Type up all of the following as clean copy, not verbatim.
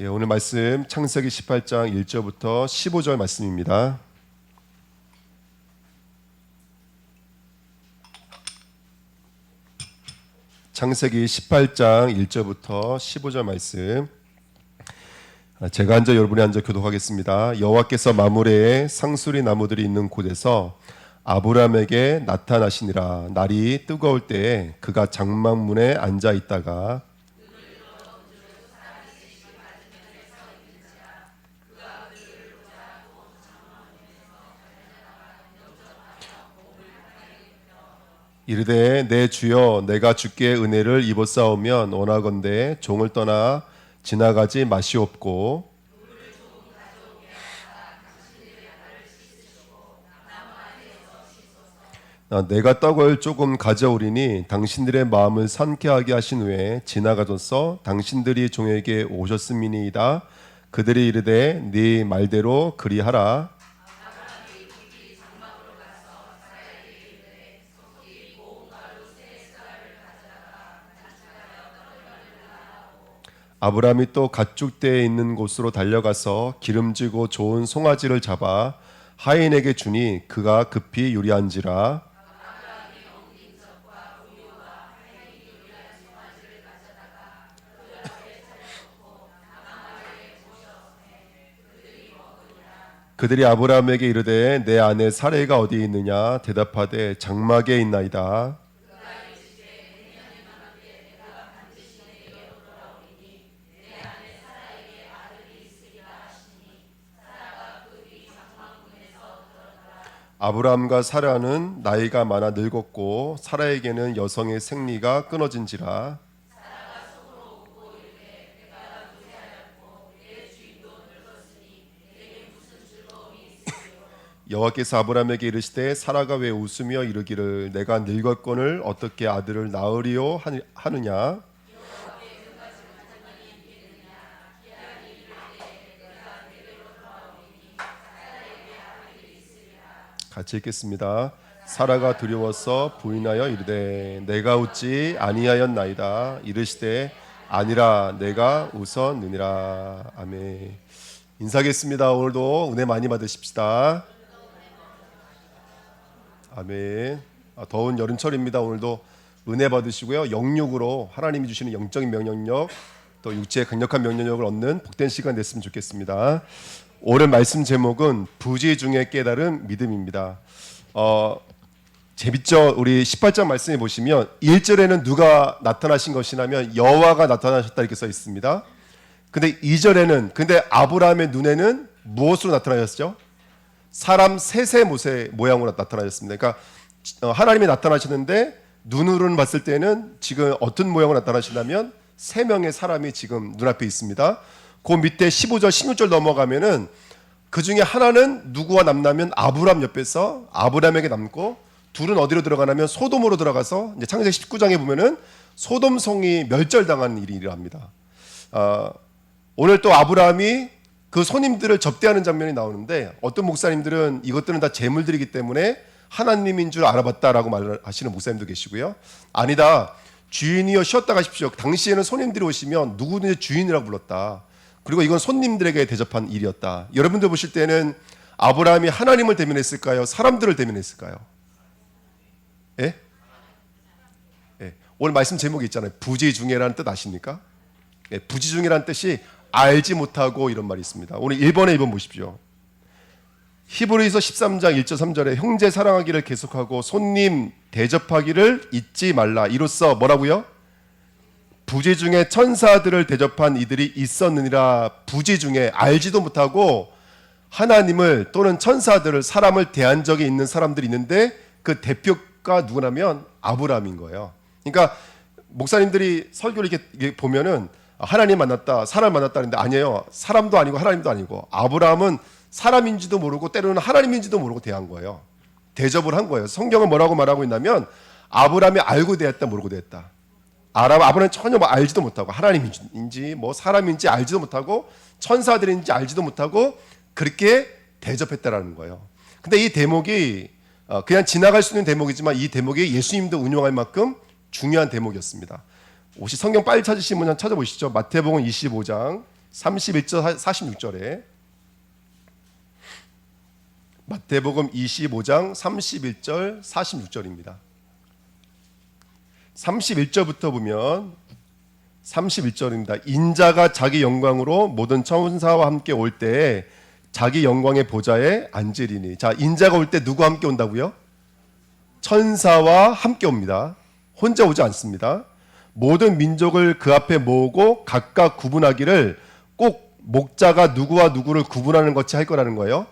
오늘 말씀 창세기 18장 1절부터 15절 말씀입니다. 창세기 18장 1절부터 15절 말씀. 제가 앉아 여러분이 앉아 교독하겠습니다. 여호와께서 마므레에 상수리 나무들이 있는 곳에서 아브람에게 나타나시니라. 날이 뜨거울 때에 그가 장막문에 앉아 있다가 이르되 내 주여 내가 주께 은혜를 입었사오면 원하건대 종을 떠나 지나가지 마시옵고 내가 떡을 조금 가져오리니 당신들의 마음을 상쾌하게 하신 후에 지나가소서. 당신들이 종에게 오셨음이니이다. 그들이 이르되 네 말대로 그리하라. 아브람이 또 가축대에 있는 곳으로 달려가서 기름지고 좋은 송아지를 잡아 하인에게 주니 그가 급히 요리한지라. 그들이 아브람에게 이르되 내 아내 사레가 어디에 있느냐? 대답하되 장막에 있나이다. 아브람과 사라는 나이가 많아 늙었고 사라에게는 여성의 생리가 끊어진지라. 여호와께서 아브람에게 이르시되 사라가 왜 웃으며 이르기를 내가 늙었거늘 어떻게 아들을 낳으리요 하느냐. 같이 읽겠습니다. 사라가 두려워서 부인하여 이르되 내가 웃지 아니하였나이다. 이르시되 아니라 내가 웃었느니라. 아멘. 인사하겠습니다. 오늘도 은혜 많이 받으십시다. 아멘. 더운 여름철입니다. 오늘도 은혜 받으시고요. 영육으로 하나님이 주시는 영적인 면역력, 또 육체의 강력한 면역력을 얻는 복된 시간 됐으면 좋겠습니다. 오늘 말씀 제목은 부지 중에 깨달은 믿음입니다. 재밌죠? 우리 18장 말씀에 보시면 1절에는 누가 나타나신 것이냐면 여호와가 나타나셨다 이렇게 써 있습니다. 근데 2절에는 근데 아브라함의 눈에는 무엇으로 나타나셨죠? 사람 셋의 모양으로 나타나셨습니다. 그러니까 하나님이 나타나시는데 눈으로는 봤을 때는 지금 어떤 모양으로 나타나시냐면 세 명의 사람이 지금 눈앞에 있습니다. 그 밑에 15절 16절 넘어가면은 그 중에 하나는 누구와 남냐면 아브람 옆에서 아브람에게 남고 둘은 어디로 들어가냐면 소돔으로 들어가서 이제 창세기 19장에 보면은 소돔성이 멸절당한 일이랍니다. 오늘 또 아브람이 그 손님들을 접대하는 장면이 나오는데 어떤 목사님들은 이것들은 다 재물들이기 때문에 하나님인 줄 알아봤다라고 말하시는 목사님도 계시고요. 아니다. 주인이여 쉬었다 가십시오. 당시에는 손님들이 오시면 누구든지 주인이라고 불렀다. 그리고 이건 손님들에게 대접한 일이었다. 여러분들 보실 때는 아브라함이 하나님을 대면했을까요? 사람들을 대면했을까요? 예? 예. 오늘 말씀 제목이 있잖아요. 부지중에라는 뜻 아십니까? 예. 부지중에라는 뜻이 알지 못하고 이런 말이 있습니다. 오늘 1번에 2번 보십시오. 히브리서 13장 1절 3절에 형제 사랑하기를 계속하고 손님 대접하기를 잊지 말라. 이로써 뭐라고요? 부지 중에 천사들을 대접한 이들이 있었느니라. 부지 중에 알지도 못하고 하나님을 또는 천사들을 사람을 대한 적이 있는 사람들이 있는데 그 대표가 누구냐면 아브라함인 거예요. 그러니까 목사님들이 설교를 이렇게 보면은 하나님 만났다, 사람 만났다 하는데 아니에요. 사람도 아니고 하나님도 아니고 아브라함은 사람인지도 모르고 때로는 하나님인지도 모르고 대한 거예요. 대접을 한 거예요. 성경은 뭐라고 말하고 있냐면 아브라함이 알고 대했다, 모르고 대했다. 아브라함은 전혀 알지도 못하고 하나님인지 뭐 사람인지 알지도 못하고 천사들인지 알지도 못하고 그렇게 대접했다라는 거예요. 근데 이 대목이 그냥 지나갈 수 있는 대목이지만 이 대목이 예수님도 운용할 만큼 중요한 대목이었습니다. 혹시 성경 빨리 찾으신 분 찾아보시죠. 마태복음 25장 31절 46절에 마태복음 25장 31절 46절입니다. 31절부터 보면 31절입니다. 인자가 자기 영광으로 모든 천사와 함께 올 때에 자기 영광의 보좌에 앉으리니. 자, 인자가 올 때 누구와 함께 온다고요? 천사와 함께 옵니다. 혼자 오지 않습니다. 모든 민족을 그 앞에 모으고 각각 구분하기를, 꼭 목자가 누구와 누구를 구분하는 것이 할 거라는 거예요.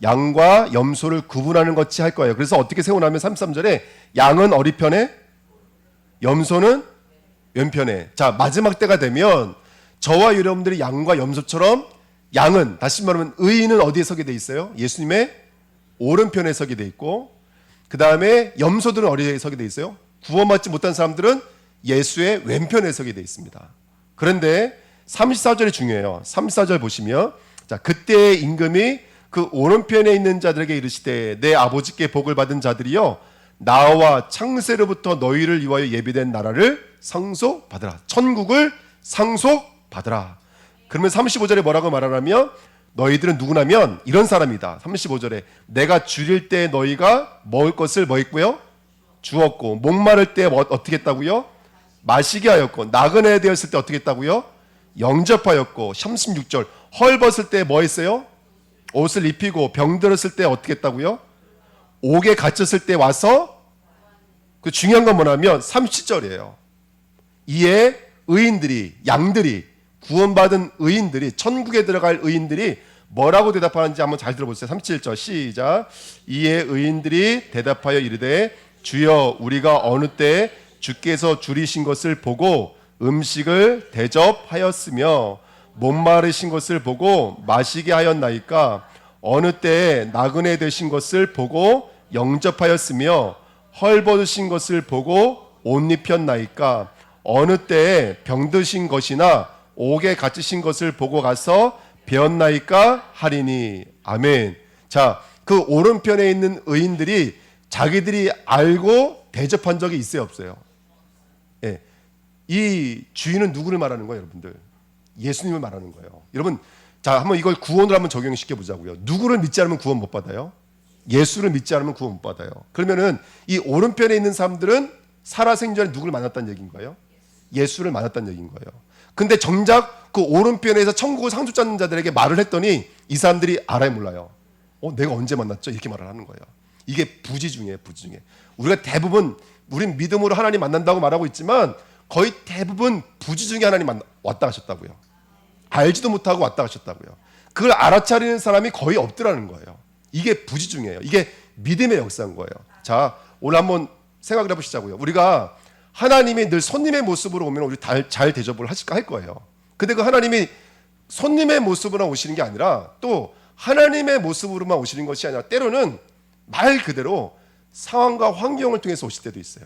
양과 염소를 구분하는 것이 할 거예요. 그래서 어떻게 세우냐면 33절에 양은 어리 편에, 염소는 왼편에. 자, 마지막 때가 되면 저와 여러분들이 양과 염소처럼, 양은, 다시 말하면 의인은 어디에 서게 돼 있어요? 예수님의 오른편에 서게 돼 있고, 그 다음에 염소들은 어디에 서게 돼 있어요? 구원받지 못한 사람들은 예수의 왼편에 서게 돼 있습니다. 그런데 34절이 중요해요. 34절 보시면, 자, 그때의 임금이 그 오른편에 있는 자들에게 이르시되, 내 아버지께 복을 받은 자들이여, 나와 창세로부터 너희를 위하여 예비된 나라를 상속받으라. 천국을 상속받으라. 그러면 35절에 뭐라고 말하냐면, 너희들은 누구냐면 이런 사람이다. 35절에 내가 줄일 때 너희가 먹을 것을 뭐 했고요? 주었고, 목마를 때 어떻게 했다고요? 마시게 하였고, 나그네 되었을 때 어떻게 했다고요? 영접하였고, 36절 헐벗을 때 뭐 했어요? 옷을 입히고, 병들었을 때 어떻게 했다고요? 옥에 갇혔을 때 와서. 그 중요한 건 뭐냐면 37절이에요. 이에 의인들이, 양들이, 구원받은 의인들이, 천국에 들어갈 의인들이 뭐라고 대답하는지 한번 잘 들어보세요. 37절 시작. 이에 의인들이 대답하여 이르되, 주여, 우리가 어느 때 주께서 줄이신 것을 보고 음식을 대접하였으며 목마르신 것을 보고 마시게 하였나이까? 어느 때에 나그네 되신 것을 보고 영접하였으며 헐벗으신 것을 보고 옷 입혔나이까? 어느 때에 병드신 것이나 옥에 갇히신 것을 보고 가서 배웠나이까 하리니. 아멘. 자, 그 오른편에 있는 의인들이 자기들이 알고 대접한 적이 있어요, 없어요? 예. 이 주인은 누구를 말하는 거예요, 여러분들? 예수님을 말하는 거예요. 여러분, 자, 한번 이걸 구원으로 한번 적용시켜 보자고요. 누구를 믿지 않으면 구원 못 받아요? 예수를 믿지 않으면 구원 못 받아요. 그러면은 이 오른편에 있는 사람들은 살아생전에 누구를 만났다는 얘기인 거예요? 예수를 만났다는 얘기인 거예요. 근데 정작 그 오른편에서 천국을 상속받는 자들에게 말을 했더니 이 사람들이 알아요, 몰라요? 내가 언제 만났죠? 이렇게 말을 하는 거예요. 이게 부지중이에요, 부지중에. 우리가 대부분 우린 믿음으로 하나님 만난다고 말하고 있지만 거의 대부분 부지중에 하나님 왔다 가셨다고요. 알지도 못하고 왔다 가셨다고요. 그걸 알아차리는 사람이 거의 없더라는 거예요. 이게 부지중이에요. 이게 믿음의 역사인 거예요. 자, 오늘 한번 생각을 해보시자고요. 우리가 하나님이 늘 손님의 모습으로 오면 우리 잘 대접을 할 거예요. 근데 그 하나님이 손님의 모습으로 오시는 게 아니라 또 하나님의 모습으로만 오시는 것이 아니라 때로는 말 그대로 상황과 환경을 통해서 오실 때도 있어요.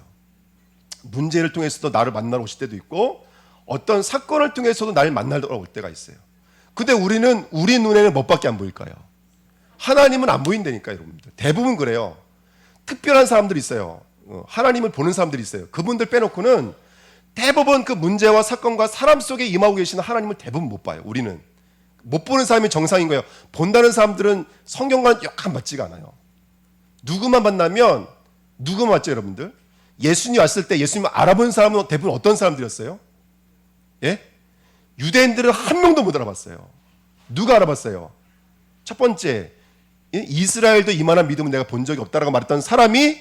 문제를 통해서도 나를 만나러 오실 때도 있고, 어떤 사건을 통해서도 나를 만나러 올 때가 있어요. 근데 우리는 우리 눈에는 뭐밖에 안 보일까요? 하나님은 안 보인다니까요, 여러분들. 대부분 그래요. 특별한 사람들이 있어요. 하나님을 보는 사람들이 있어요. 그분들 빼놓고는 대부분 그 문제와 사건과 사람 속에 임하고 계시는 하나님을 대부분 못 봐요. 우리는 못 보는 사람이 정상인 거예요. 본다는 사람들은 성경과는 약간 맞지가 않아요. 누구만 만나면 누구만 맞죠, 여러분들? 예수님 왔을 때 예수님을 알아본 사람은 대부분 어떤 사람들이었어요? 예? 유대인들은 한 명도 못 알아봤어요. 누가 알아봤어요? 첫 번째, 이스라엘도 이만한 믿음은 내가 본 적이 없다라고 말했던 사람이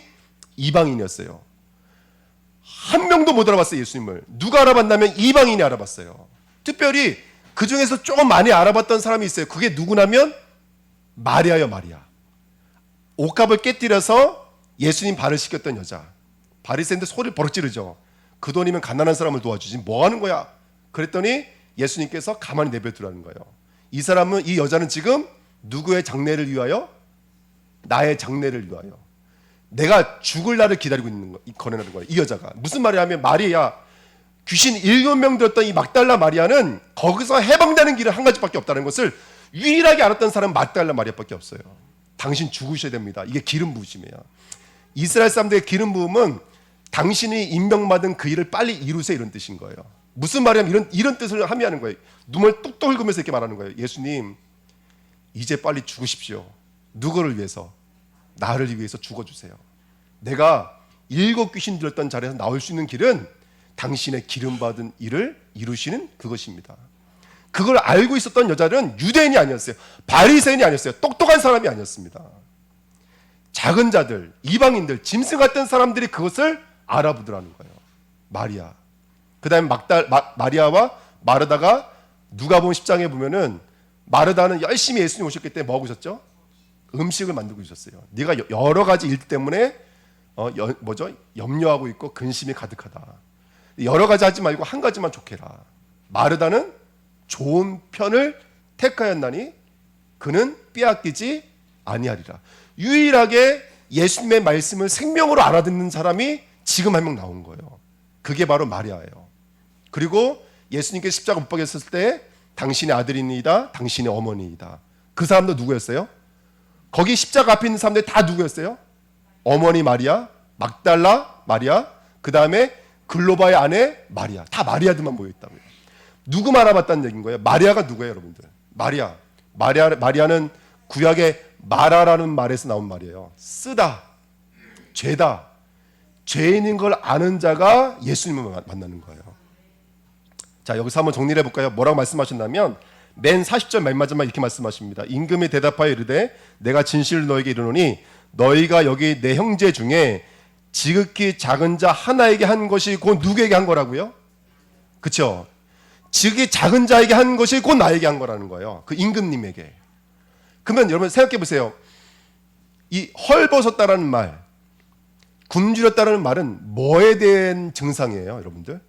이방인이었어요. 한 명도 못 알아봤어요, 예수님을. 누가 알아봤냐면 이방인이 알아봤어요. 특별히 그 중에서 조금 많이 알아봤던 사람이 있어요. 그게 누구냐면 마리아요, 마리아. 옷값을 깨뜨려서 예수님 발을 씻겼던 여자. 바리새인들 소리를 버럭 지르죠. 그 돈이면 가난한 사람을 도와주지 뭐 하는 거야? 그랬더니 예수님께서 가만히 내버려두라는 거예요. 이 사람은, 이 여자는 지금 누구의 장례를 위하여? 나의 장례를 위하여. 내가 죽을 날을 기다리고 있는 거, 거래하는 거예요. 이 여자가 무슨 말이냐면, 마리아, 귀신 7명 들었던 이 막달라 마리아는 거기서 해방되는 길은 한 가지밖에 없다는 것을 유일하게 알았던 사람은 막달라 마리아밖에 없어요. 당신 죽으셔야 됩니다. 이게 기름 부으심이에요. 이스라엘 사람들의 기름 부음은 당신이 임명받은 그 일을 빨리 이루세요, 이런 뜻인 거예요. 무슨 말이냐면 이런 뜻을 함의하는 거예요. 눈을 뚝뚝 흘리면서 이렇게 말하는 거예요. 예수님, 이제 빨리 죽으십시오. 누구를 위해서? 나를 위해서 죽어주세요. 내가 7 귀신 들었던 자리에서 나올 수 있는 길은 당신의 기름받은 일을 이루시는 그것입니다. 그걸 알고 있었던 여자는 유대인이 아니었어요. 바리새인이 아니었어요. 똑똑한 사람이 아니었습니다. 작은 자들, 이방인들, 짐승 같은 사람들이 그것을 알아보더라는 거예요. 마리아. 그 다음에 마리아와 마르다가 누가복음 10장에 보면은 마르다는 열심히 예수님 오셨기 때문에 뭐 하고 있었죠? 음식을 만들고 있었어요. 네가 여러 가지 일 때문에 염려하고 있고 근심이 가득하다. 여러 가지 하지 말고 한 가지만 족해라. 마르다는 좋은 편을 택하였나니 그는 빼앗기지 아니하리라. 유일하게 예수님의 말씀을 생명으로 알아듣는 사람이 지금 한 명 나온 거예요. 그게 바로 마리아예요. 그리고 예수님께 십자가 못 박혔을 때 당신의 아들이니이다, 당신의 어머니이다. 그 사람도 누구였어요? 거기 십자가 앞에 있는 사람들이 다 누구였어요? 어머니 마리아, 막달라 마리아, 그 다음에 글로바의 아내 마리아. 다 마리아들만 모여있다고요. 누구만 알아봤다는 얘기인 거예요? 마리아가 누구예요, 여러분들? 마리아는 구약의 마라라는 말에서 나온 말이에요. 쓰다, 죄다. 죄인인 걸 아는 자가 예수님을 만나는 거예요. 자, 여기서 한번 정리를 해볼까요? 뭐라고 말씀하셨냐면 맨 40절 맨 마지막 이렇게 말씀하십니다. 임금이 대답하여 이르되 내가 진실로 너에게 이르노니 너희가 여기 내 형제 중에 지극히 작은 자 하나에게 한 것이 곧 누구에게 한 거라고요? 그렇죠? 지극히 작은 자에게 한 것이 곧 나에게 한 거라는 거예요. 그 임금님에게. 그러면 여러분 생각해 보세요. 이 헐벗었다라는 말, 굶주렸다라는 말은 뭐에 대한 증상이에요, 여러분들?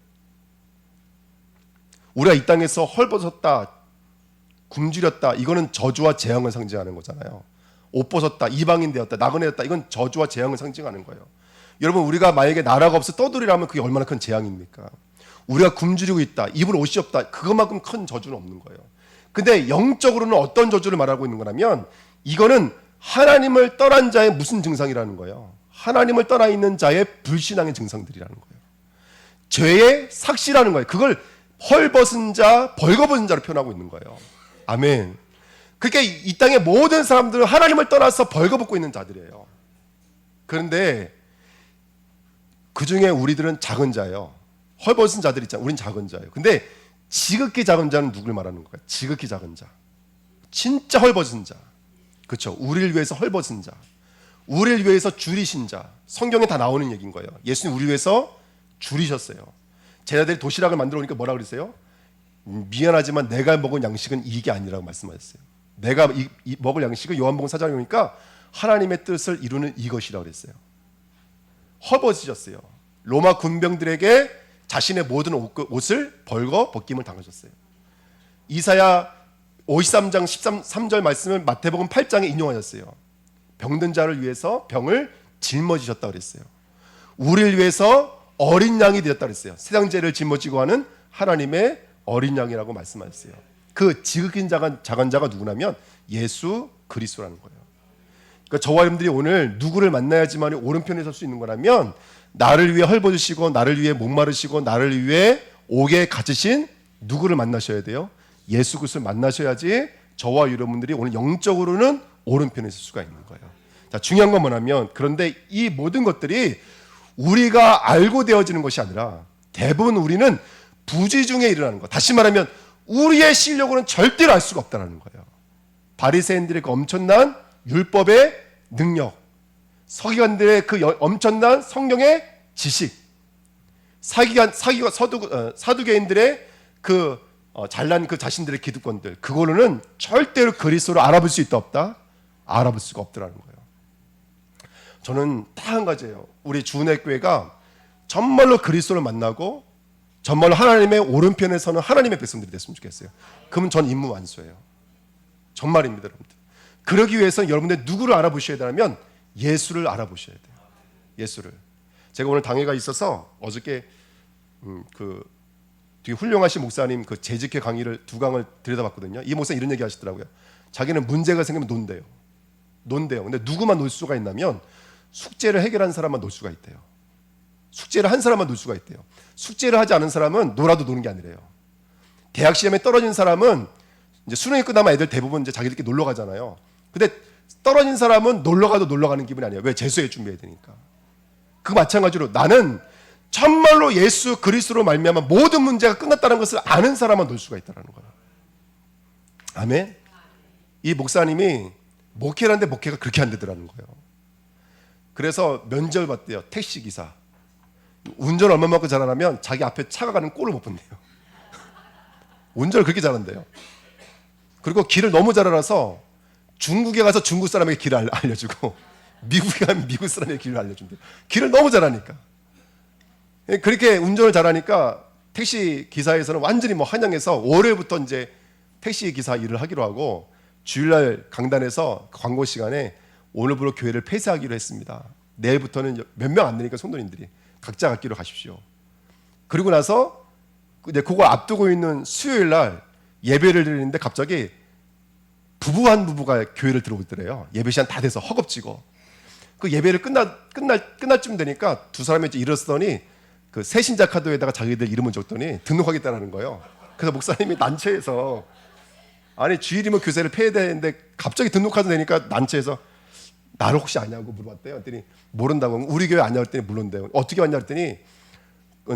우리가 이 땅에서 헐벗었다, 굶주렸다, 이거는 저주와 재앙을 상징하는 거잖아요. 옷 벗었다, 이방인 되었다, 나그네 되었다, 이건 저주와 재앙을 상징하는 거예요. 여러분, 우리가 만약에 나라가 없어 떠돌이라면 그게 얼마나 큰 재앙입니까? 우리가 굶주리고 있다, 입을 옷이 없다, 그것만큼 큰 저주는 없는 거예요. 근데 영적으로는 어떤 저주를 말하고 있는 거냐면 이거는 하나님을 떠난 자의 무슨 증상이라는 거예요. 하나님을 떠나 있는 자의 불신앙의 증상들이라는 거예요. 죄의 삭시라는 거예요. 그걸 헐벗은 자, 벌거벗은 자로 표현하고 있는 거예요. 아멘. 그러니까 이 땅의 모든 사람들은 하나님을 떠나서 벌거벗고 있는 자들이에요. 그런데 그 중에 우리들은 작은 자예요. 헐벗은 자들 있잖아요. 우린 작은 자예요. 근데 지극히 작은 자는 누굴 말하는 거예요? 지극히 작은 자. 진짜 헐벗은 자. 그렇죠. 우리를 위해서 헐벗은 자. 우리를 위해서 줄이신 자. 성경에 다 나오는 얘기인 거예요. 예수님 우리 위해서 줄이셨어요. 제자들이 도시락을 만들어 오니까 뭐라 그랬어요? 미안하지만 내가 먹은 양식은 이게 아니라고 말씀하셨어요. 내가 먹을 양식은 요한복음 4장에 보니까 하나님의 뜻을 이루는 이것이라고 그랬어요. 헐벗으셨어요. 로마 군병들에게 자신의 모든 옷을 벗김을 당하셨어요. 이사야 53장 13절 말씀을 마태복음 8장에 인용하셨어요. 병든 자를 위해서 병을 짊어지셨다고 그랬어요. 우리를 위해서 어린 양이 되었다고 그랬어요. 세상 죄를 짊어지고 하는 하나님의 어린 양이라고 말씀하셨어요. 그 지극히 작은 자가 누구냐면 예수 그리스도라는 거예요. 그러니까 저와 여러분들이 오늘 누구를 만나야지만 오른편에 설 수 있는 거라면 나를 위해 헐벗으시고 나를 위해 목마르시고 나를 위해 옥에 갇으신 누구를 만나셔야 돼요? 예수 그리스도를 만나셔야지 저와 여러분들이 오늘 영적으로는 오른편에 있을 수가 있는 거예요. 자, 중요한 건 뭐냐면 그런데 이 모든 것들이 우리가 알고 되어지는 것이 아니라 대부분 우리는 부지 중에 일어나는 거. 다시 말하면 우리의 실력으로는 절대로 알 수가 없다는 거예요. 바리새인들의 그 엄청난 율법의 능력, 서기관들의 그 엄청난 성경의 지식, 사두개인들의 그 잘난 그 자신들의 기득권들, 그걸로는 절대로 그리스도를 알아볼 수 있다 없다? 알아볼 수가 없더라는 거예요. 저는 딱 한 가지예요. 우리 주은혜교회가 정말로 그리스도를 만나고 정말로 하나님의 오른편에 서는 하나님의 백성들이 됐으면 좋겠어요. 그러면 전 임무 완수예요. 정말입니다, 여러분들. 그러기 위해서 여러분들 누구를 알아보셔야 되냐면 예수를 알아보셔야 돼요. 예수를. 제가 오늘 당회가 있어서 어저께 그 되게 훌륭하신 목사님 그 재직회 강의를 2강을 들여다봤거든요. 이 목사 이런 얘기 하시더라고요. 자기는 문제가 생기면 논대요. 근데 누구만 놀 수가 있냐면 숙제를 해결한 사람만 놀 수가 있대요. 숙제를 한 사람만 놀 수가 있대요. 숙제를 하지 않은 사람은 놀아도 노는 게 아니래요. 대학 시험에 떨어진 사람은 이제 수능이 끝나면 애들 대부분 이제 자기들끼리 놀러 가잖아요. 근데 떨어진 사람은 놀러 가도 놀러 가는 기분이 아니에요. 왜? 재수에 준비해야 되니까. 그 마찬가지로 나는 참말로 예수 그리스도로 말미암아 모든 문제가 끝났다는 것을 아는 사람만 놀 수가 있다는 거예요. 아멘. 이 목사님이 목회를 하는데 목회가 그렇게 안 되더라는 거예요. 그래서 면접을 봤대요. 택시기사. 운전 얼마만큼 잘하냐면 자기 앞에 차가 가는 꼴을 못 본대요. 운전을 그렇게 잘한대요. 그리고 길을 너무 잘 알아서 중국에 가서 중국 사람에게 길을 알려주고 미국에 가면 미국 사람에게 길을 알려준대요. 길을 너무 잘하니까. 그렇게 운전을 잘하니까 택시 기사에서는 완전히 뭐 환영해서 월요일부터 이제 택시 기사 일을 하기로 하고 주일날 강단에서 광고 시간에 오늘부로 교회를 폐쇄하기로 했습니다. 내일부터는 몇 명 안 되니까 성도님들이 각자 갖기로 가십시오. 그리고 나서 이제 그거 앞두고 있는 수요일 날 예배를 드리는데 갑자기 한 부부가 교회를 들어오더래요. 예배 시간 다 돼서 허겁지겁. 그 예배를 끝날 쯤 되니까 두 사람이 이제 일어서더니 그 새신자 카드에다가 자기들 이름을 적더니 등록하겠다는 거예요. 그래서 목사님이 난처해서 아니 주일이면 교세를 폐해되는데 갑자기 등록카드 내니까 난처해서 나를 혹시 아냐고 물어봤대요. 그랬더니 모른다고. 우리 교회 아냐 그랬더니 모른대요. 어떻게 왔냐 그랬더니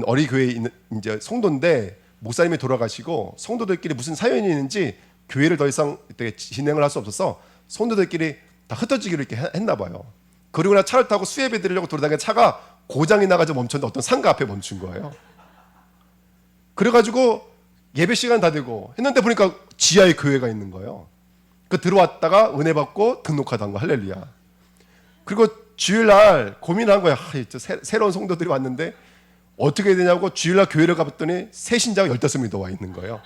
어리 교회에 있는 이제 성도인데 목사님이 돌아가시고 성도들끼리 무슨 사연이 있는지 교회를 더 이상 진행을 할 수 없어서 성도들끼리 다 흩어지기로 이렇게 했나 봐요. 그리고 나 차를 타고 수예배 드리려고 돌아다니는 차가 고장이 나가지고 멈췄는데 어떤 상가 앞에 멈춘 거예요. 그래가지고 예배 시간 다 되고 했는데 보니까 지하에 교회가 있는 거예요. 그 들어왔다가 은혜 받고 등록하던 거 할렐루야. 그리고 주일날 고민한 거야. 새로운 성도들이 왔는데 어떻게 해야 되냐고 주일날 교회를 가봤더니 새 신자가 15명이 더 와 있는 거예요.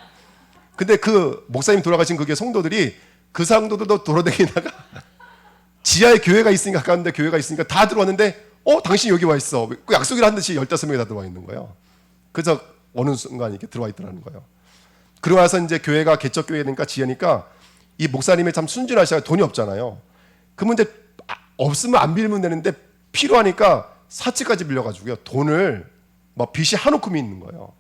근데 그 목사님 돌아가신 그게 성도들이 그 성도들도 돌아다니다가 지하에 교회가 있으니까 가까운데 교회가 있으니까 다 들어왔는데 당신 여기 와 있어. 그 약속을 한 듯이 15명이 다 들어와 있는 거예요. 그래서 어느 순간 이렇게 들어와 있더라는 거예요. 그러고 나서 이제 교회가 개척교회니까 지하니까 이 목사님이 참 순진하시고 돈이 없잖아요. 그러면 이제 없으면 안 빌면 되는데 필요하니까 사치까지 빌려가지고요. 돈을 막 빚이 한우큼이 있는 거예요.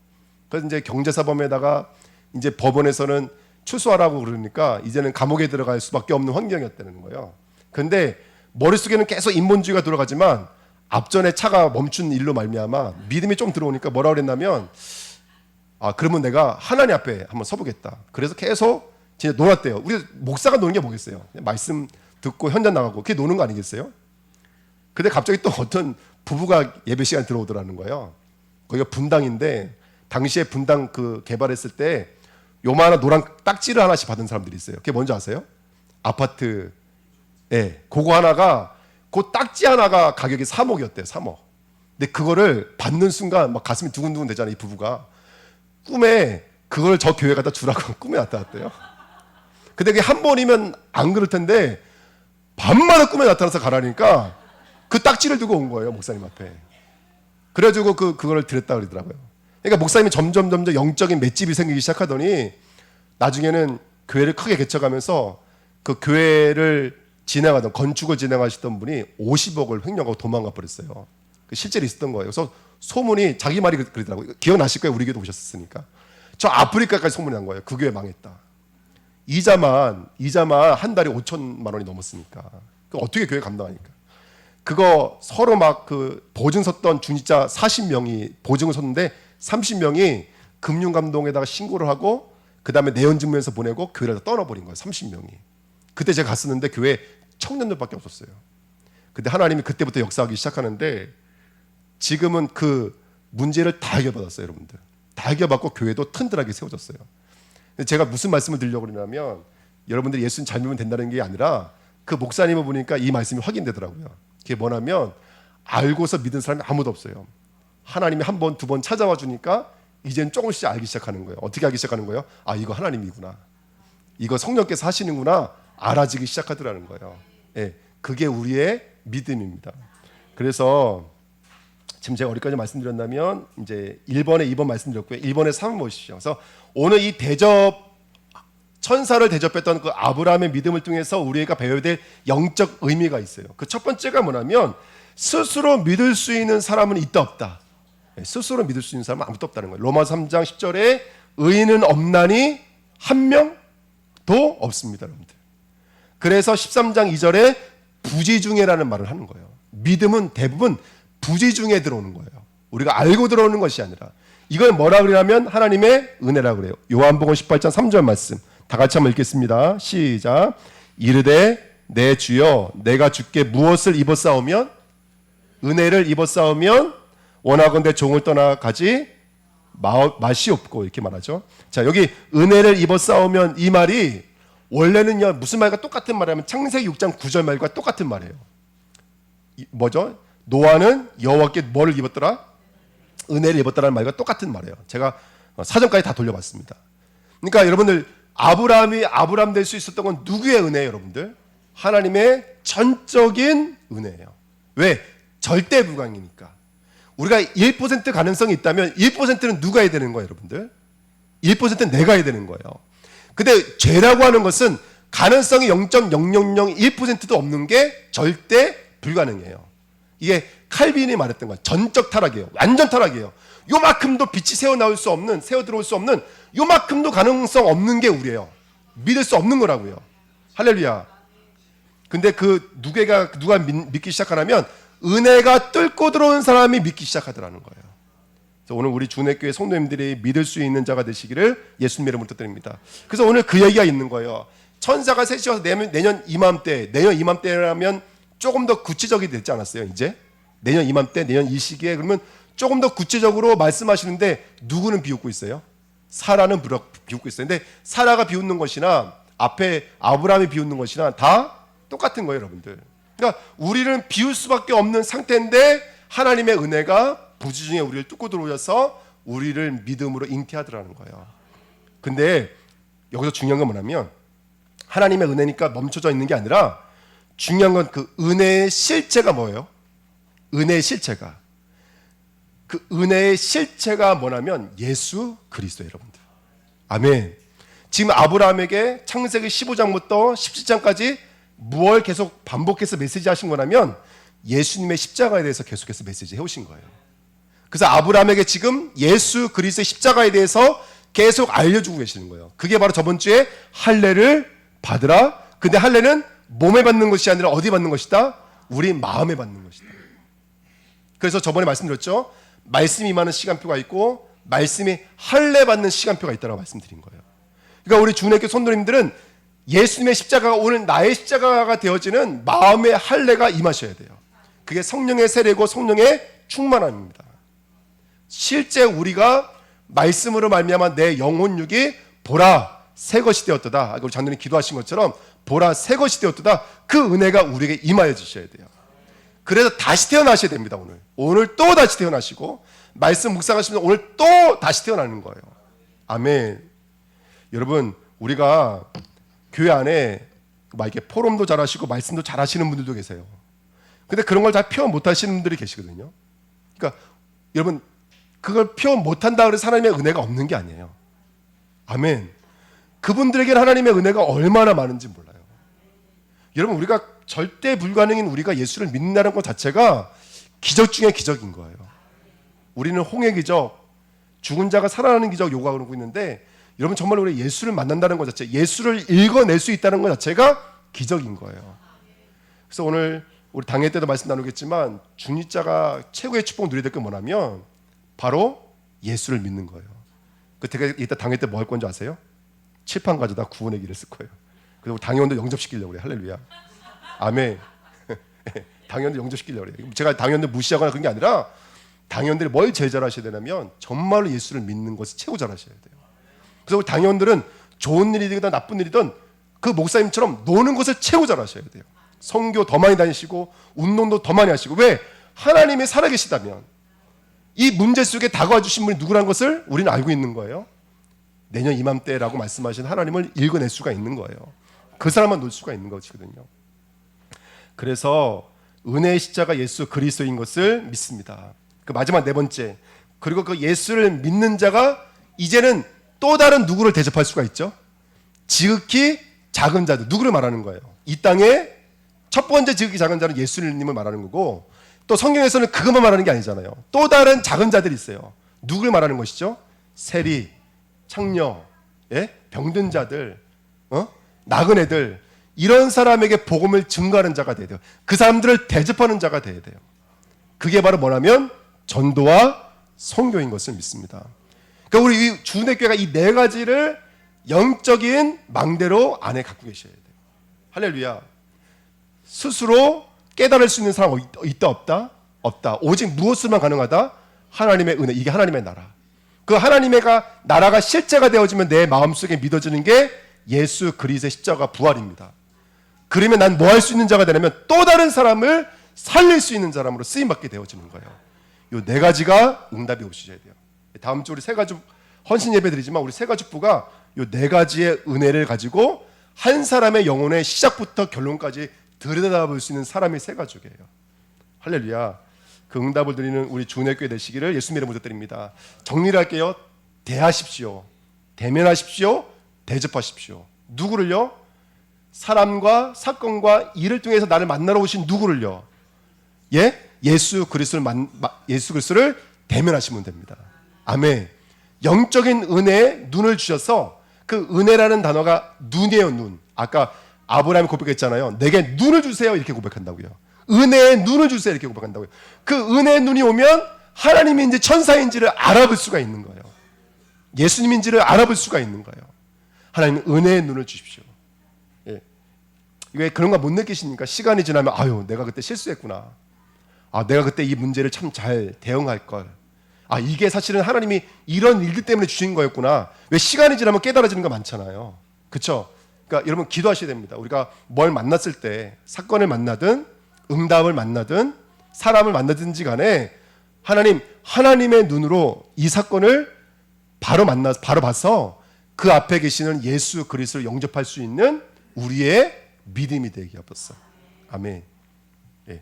그래서 이제 경제사범에다가 이제 법원에서는 출소하라고 그러니까 이제는 감옥에 들어갈 수밖에 없는 환경이었다는 거예요. 근데 머릿속에는 계속 인본주의가 돌아가지만 앞전에 차가 멈춘 일로 말미암아 믿음이 좀 들어오니까 뭐라 그랬냐면 그러면 내가 하나님 앞에 한번 서보겠다. 그래서 계속 진짜 놀았대요. 우리 목사가 노는 게 뭐겠어요? 말씀 듣고 현장 나가고 그게 노는 거 아니겠어요? 근데 갑자기 또 어떤 부부가 예배 시간 들어오더라는 거예요. 거기가 분당인데 당시에 분당 그 개발했을 때 요만한 노란 딱지를 하나씩 받은 사람들이 있어요. 그게 뭔지 아세요? 아파트. 그거 하나가 그 딱지 하나가 가격이 3억이었대요. 3억. 근데 그거를 받는 순간 막 가슴이 두근두근 되잖아요. 이 부부가 꿈에 그걸 저 교회 갖다 주라고 꿈에 나타났대요. 근데 그게 한 번이면 안 그럴 텐데 밤마다 꿈에 나타나서 가라니까 그 딱지를 두고 온 거예요. 목사님 앞에. 그래가지고 그걸 드렸다 그러더라고요. 그러니까 목사님이 점점 영적인 맷집이 생기기 시작하더니 나중에는 교회를 크게 개척하면서 그 교회를 진행하던 건축을 진행하시던 분이 50억을 횡령하고 도망가 버렸어요. 실제로 있었던 거예요. 그래서 소문이 자기 말이 그러더라고요. 기억나실 거예요. 우리 교회도 오셨으니까. 저 아프리카까지 소문이 난 거예요. 그 교회 망했다. 이자만 한 달에 5천만 원이 넘었으니까. 어떻게 교회 감당하니까. 그거 서로 막 그 보증 섰던 중직자 40명이 보증을 섰는데 30명이 금융감독에다가 신고를 하고 그 다음에 내연증명서 보내고 교회를 떠나버린 거예요. 30명이. 그때 제가 갔었는데 교회 청년들밖에 없었어요. 근데 하나님이 그때부터 역사하기 시작하는데 지금은 그 문제를 다 해결받았어요. 여러분들. 다 해결받고 교회도 튼튼하게 세워졌어요. 근데 제가 무슨 말씀을 드리려고 그러냐면 여러분들이 예수님 잘 믿으면 된다는 게 아니라 그 목사님을 보니까 이 말씀이 확인되더라고요. 그게 뭐냐면 알고서 믿은 사람이 아무도 없어요. 하나님이 한 번, 두 번 찾아와 주니까 이제는 조금씩 알기 시작하는 거예요. 어떻게 알기 시작하는 거예요? 이거 하나님이구나. 이거 성령께서 하시는구나. 알아지기 시작하더라는 거예요. 그게 우리의 믿음입니다. 그래서 지금 제가 어디까지 말씀드렸냐면 이제 1번에 2번 말씀드렸고요. 1번에 3번 보시죠. 그래서 오늘 이 천사를 대접했던 그 아브라함의 믿음을 통해서 우리가 배워야 될 영적 의미가 있어요. 그 첫 번째가 뭐냐면 스스로 믿을 수 있는 사람은 있다 없다. 스스로 믿을 수 있는 사람은 아무도 없다는 거예요. 로마서 3장 10절에 의인은 없나니 한 명도 없습니다, 여러분들. 그래서 13장 2절에 부지중에라는 말을 하는 거예요. 믿음은 대부분 부지중에 들어오는 거예요. 우리가 알고 들어오는 것이 아니라. 이걸 뭐라 그러냐면 하나님의 은혜라 그래요. 요한복음 18장 3절 말씀 다 같이 한번 읽겠습니다. 시작. 이르되 내 주여 내가 주께 무엇을 입었사오면 은혜를 입었사오면 원하건대 종을 떠나가지 맛이 없고 이렇게 말하죠. 자, 여기 은혜를 입었사오면 이 말이 원래는요 무슨 말과 똑같은 말이냐면 창세기 6장 9절 말과 똑같은 말이에요. 뭐죠? 노아는 여호와께 뭐를 입었더라? 은혜를 입었다라는 말과 똑같은 말이에요. 제가 사전까지 다 돌려봤습니다. 그러니까 여러분들 아브라함이 아브라함 될 수 있었던 건 누구의 은혜예요, 여러분들? 하나님의 전적인 은혜예요. 왜? 절대 불가능이니까. 우리가 1% 가능성이 있다면 1%는 누가 해야 되는 거예요, 여러분들? 1%는 내가 해야 되는 거예요. 근데 죄라고 하는 것은 가능성이 0.0001%도 없는 게 절대 불가능해요. 이게 칼빈이 말했던 거예요. 전적 타락이에요. 완전 타락이에요. 요만큼도 빛이 새어 나올 수 없는, 새어 들어올 수 없는 요만큼도 가능성 없는 게 우리예요. 믿을 수 없는 거라고요. 할렐루야. 근데 누가 믿기 시작하냐면 은혜가 뚫고 들어온 사람이 믿기 시작하더라는 거예요. 그래서 오늘 우리 주내교회 성도님들이 믿을 수 있는 자가 되시기를 예수님의 이름으로 뜻드립니다. 그래서 오늘 그 얘기가 있는 거예요. 천사가 셋이 와서 내년 이맘때라면 조금 더 구체적이 됐지 않았어요? 이제 내년 이맘때, 내년 이 시기에 그러면 조금 더 구체적으로 말씀하시는데 누구는 비웃고 있어요? 사라는 비웃고 있어요. 근데 사라가 비웃는 것이나 앞에 아브라함이 비웃는 것이나 다 똑같은 거예요, 여러분들. 그러니까 우리는 비울 수밖에 없는 상태인데 하나님의 은혜가 부지중에 우리를 뚫고 들어오셔서 우리를 믿음으로 잉태하더라는 거예요. 근데 여기서 중요한 건 뭐냐면 하나님의 은혜니까 멈춰져 있는 게 아니라 중요한 건 그 은혜의 실체가 뭐예요? 은혜의 실체가. 그 은혜의 실체가 뭐냐면 예수 그리스도예요, 여러분들. 아멘. 지금 아브라함에게 창세기 15장부터 17장까지 무얼 계속 반복해서 메시지 하신 거냐면 예수님의 십자가에 대해서 계속해서 메시지 해오신 거예요. 그래서 아브라함에게 지금 예수 그리스도의 십자가에 대해서 계속 알려주고 계시는 거예요. 그게 바로 저번 주에 할례를 받으라. 근데 할례는 몸에 받는 것이 아니라 어디 받는 것이다? 우리 마음에 받는 것이다. 그래서 저번에 말씀드렸죠. 말씀이 임하는 시간표가 있고 말씀이 할례 받는 시간표가 있다고 말씀드린 거예요. 그러니까 우리 주내교 성도님들은 예수님의 십자가가 오늘 나의 십자가가 되어지는 마음의 할례가 임하셔야 돼요. 그게 성령의 세례고 성령의 충만함입니다. 실제 우리가 말씀으로 말미암아 내 영혼육이 보라 새 것이 되었도다. 우리 장로님 기도하신 것처럼 보라 새 것이 되었도다. 그 은혜가 우리에게 임하여 주셔야 돼요. 그래서 다시 태어나셔야 됩니다. 오늘 또 다시 태어나시고 말씀 묵상하시면 오늘 또 다시 태어나는 거예요. 아멘. 여러분 우리가 교회 안에 막 이렇게 포럼도 잘하시고 말씀도 잘하시는 분들도 계세요. 근데 그런 걸 잘 표현 못하시는 분들이 계시거든요. 그러니까 여러분 그걸 표현 못한다 그래서 하나님의 은혜가 없는 게 아니에요. 아멘. 그분들에게는 하나님의 은혜가 얼마나 많은지 몰라요. 여러분 우리가 절대 불가능인 우리가 예수를 믿는다는 것 자체가 기적 중에 기적인 거예요. 우리는 홍해 기적, 죽은 자가 살아나는 기적 요구하고 있는데 여러분 정말 우리 예수를 만난다는 것 자체, 예수를 읽어낼 수 있다는 것 자체가 기적인 거예요. 그래서 오늘 우리 당회 때도 말씀 나누겠지만 중립자가 최고의 축복 누려야 될 게 뭐냐면 바로 예수를 믿는 거예요. 그때 이따 당회 때 뭐 할 건지 아세요? 칠판 가져다 구원의 길을 쓸 거예요. 그리고 당회원도 영접시키려고 그래요. 할렐루야. 아멘. 당회원도 영접시키려고 그래요. 제가 당회원들 무시하거나 그런 게 아니라 당회원들이 뭘 제일 잘하셔야 되냐면 정말로 예수를 믿는 것을 최고 잘하셔야 돼요. 그래서 우리 당회원들은 좋은 일이든 나쁜 일이든 그 목사님처럼 노는 것을 최고 잘하셔야 돼요. 선교 더 많이 다니시고 운동도 더 많이 하시고. 왜? 하나님이 살아계시다면 이 문제 속에 다가와 주신 분이 누구라는 것을 우리는 알고 있는 거예요. 내년 이맘때라고 말씀하신 하나님을 읽어낼 수가 있는 거예요. 그 사람만 놓을 수가 있는 것이거든요. 그래서 은혜의 십자가 예수 그리스도인 것을 믿습니다. 그 마지막 네 번째, 그리고 그 예수를 믿는 자가 이제는 또 다른 누구를 대접할 수가 있죠. 지극히 작은 자들, 누구를 말하는 거예요? 이 땅에 첫 번째 지극히 작은 자는 예수님을 말하는 거고 또 성경에서는 그것만 말하는 게 아니잖아요. 또 다른 작은 자들이 있어요. 누굴 말하는 것이죠? 세리, 창녀, 예? 병든 자들, 나그네들, 이런 사람에게 복음을 증거하는 자가 돼야 돼요. 그 사람들을 대접하는 자가 돼야 돼요. 그게 바로 뭐냐면 전도와 선교인 것을 믿습니다. 그러니까 우리 주내교회가 이 네 가지를 영적인 망대로 안에 갖고 계셔야 돼요. 할렐루야. 스스로 깨달을 수 있는 사람 있다 없다? 없다. 오직 무엇으로만 가능하다? 하나님의 은혜. 이게 하나님의 나라. 그 하나님의 나라가 실제가 되어지면 내 마음속에 믿어지는 게 예수 그리스도의 십자가 부활입니다. 그러면 난 뭐 할 수 있는 자가 되냐면 또 다른 사람을 살릴 수 있는 사람으로 쓰임받게 되어지는 거예요. 이 네 가지가 응답이 오셔야 돼요. 다음 주 우리 새가족 헌신 예배 드리지만 우리 새가족부가 이 네 가지의 은혜를 가지고 한 사람의 영혼의 시작부터 결론까지 들여다볼 수 있는 사람이 새가족이에요. 할렐루야. 그 응답을 드리는 우리 주내교회 되시기를 예수님 이름으로 부탁드립니다. 정리를 할게요. 대하십시오. 대면하십시오. 대접하십시오. 누구를요? 사람과 사건과 일을 통해서 나를 만나러 오신 누구를요? 예? 예수 그리스도를 대면하시면 됩니다. 아멘. 영적인 은혜에 눈을 주셔서 그 은혜라는 단어가 눈이에요, 눈. 아까 아브라함이 고백했잖아요. 내게 눈을 주세요. 이렇게 고백한다고요. 은혜의 눈을 주세요. 이렇게 고백한다고요. 그 은혜의 눈이 오면 하나님인지 천사인지를 알아볼 수가 있는 거예요. 예수님인지를 알아볼 수가 있는 거예요. 하나님 은혜의 눈을 주십시오. 예. 왜 그런 거 못 느끼십니까? 시간이 지나면 아유 내가 그때 실수했구나. 아 내가 그때 이 문제를 참 잘 대응할 걸. 아 이게 사실은 하나님이 이런 일들 때문에 주신 거였구나. 왜 시간이 지나면 깨달아지는 거 많잖아요. 그렇죠? 그러니까 여러분 기도하셔야 됩니다. 우리가 뭘 만났을 때 사건을 만나든 응답을 만나든 사람을 만나든지 간에 하나님의 눈으로 이 사건을 바로 봐서 그 앞에 계시는 예수 그리스도를 영접할 수 있는 우리의 믿음이 되게 하옵소서. 아멘. 예.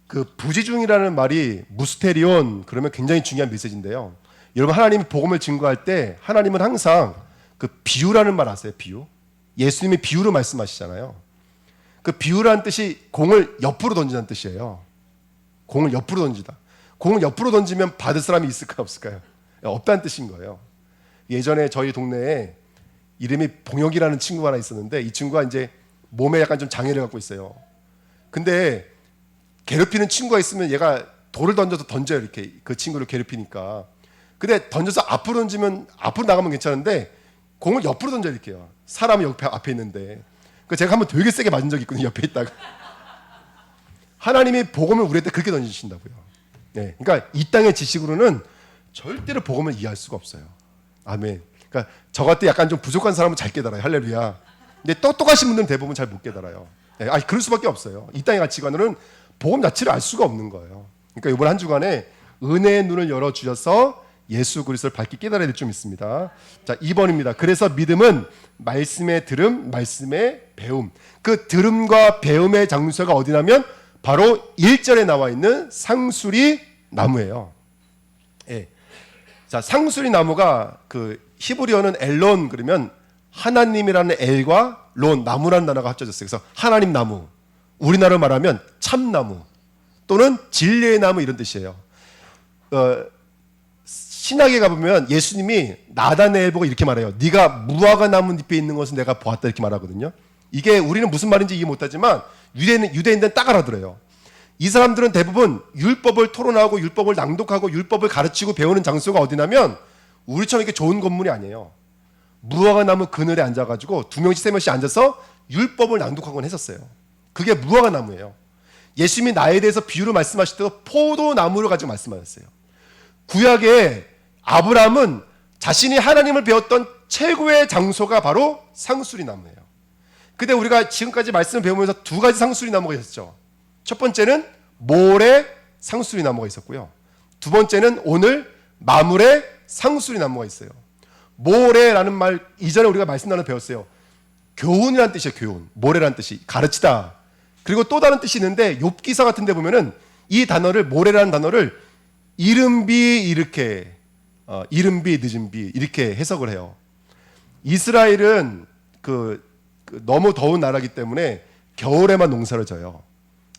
그 부지중이라는 말이 무스테리온 그러면 굉장히 중요한 메시지인데요. 여러분 하나님이 복음을 증거할 때 하나님은 항상 그 비유라는 말 아세요? 비유. 예수님이 비유로 말씀하시잖아요. 그 비유라는 뜻이 공을 옆으로 던지는 뜻이에요. 공을 옆으로 던지다. 공을 옆으로 던지면 받을 사람이 있을까요? 없을까요? 없다는 뜻인 거예요. 예전에 저희 동네에 이름이 봉혁이라는 친구가 하나 있었는데 이 친구가 이제 몸에 약간 좀 장애를 갖고 있어요. 근데 괴롭히는 친구가 있으면 얘가 돌을 던져요. 이렇게 그 친구를 괴롭히니까. 근데 던져서 앞으로 던지면 앞으로 나가면 괜찮은데 공을 옆으로 던져 이렇게요. 사람이 앞에 있는데. 그 제가 한번 되게 세게 맞은 적이 있거든요. 옆에 있다가. 하나님이 복음을 우리한테 그렇게 던지신다고요. 네, 그러니까 이 땅의 지식으로는 절대로 복음을 이해할 수가 없어요. 아멘. 그러니까 저 같은 약간 좀 부족한 사람은 잘 깨달아요. 할렐루야. 근데 똑똑하신 분들은 대부분 잘 못 깨달아요. 네, 그럴 수밖에 없어요. 이 땅의 가치관으로는 복음 자체를 알 수가 없는 거예요. 그러니까 이번 한 주간에 은혜의 눈을 열어 주셔서 예수 그리스도를 밝게 깨달아야 될 점 있습니다. 자, 2번입니다. 그래서 믿음은 말씀의 들음, 말씀의 배움. 그 들음과 배움의 장소가 어디냐면 바로 1절에 나와 있는 상수리 나무예요. 예. 자, 상수리 나무가 그 히브리어는 엘론 그러면 하나님이라는 엘과 론 나무라는 단어가 합쳐졌어요. 그래서 하나님 나무. 우리나라로 말하면 참나무 또는 진리의 나무 이런 뜻이에요. 신학에 가보면 예수님이 나다네엘 보고 이렇게 말해요. 네가 무화과 나무 잎에 있는 것은 내가 보았다 이렇게 말하거든요. 이게 우리는 무슨 말인지 이해 못하지만 유대인들은 딱 알아들어요. 이 사람들은 대부분 율법을 토론하고 율법을 낭독하고 율법을 가르치고 배우는 장소가 어디냐면 우리처럼 이렇게 좋은 건물이 아니에요. 무화과 나무 그늘에 앉아가지고 2명씩 3명씩 앉아서 율법을 낭독하곤 했었어요. 그게 무화과 나무예요. 예수님이 나에 대해서 비유로 말씀하실 때도 포도나무를 가지고 말씀하셨어요. 구약에 아브라함은 자신이 하나님을 배웠던 최고의 장소가 바로 상수리 나무예요. 근데 우리가 지금까지 말씀을 배우면서 2가지 상수리 나무가 있었죠. 첫 번째는 모래 상수리 나무가 있었고요. 2번째는 오늘 마물의 상수리 나무가 있어요. 모래라는 말 이전에 우리가 말씀 나눠 배웠어요. 교훈이라는 뜻이에요. 교훈. 모래라는 뜻이 가르치다. 그리고 또 다른 뜻이 있는데 욥기서 같은 데 보면은 이 단어를 모래라는 단어를 이른비 이렇게 이른비 늦은비 이렇게 해석을 해요. 이스라엘은 그 너무 더운 나라이기 때문에 겨울에만 농사를 져요.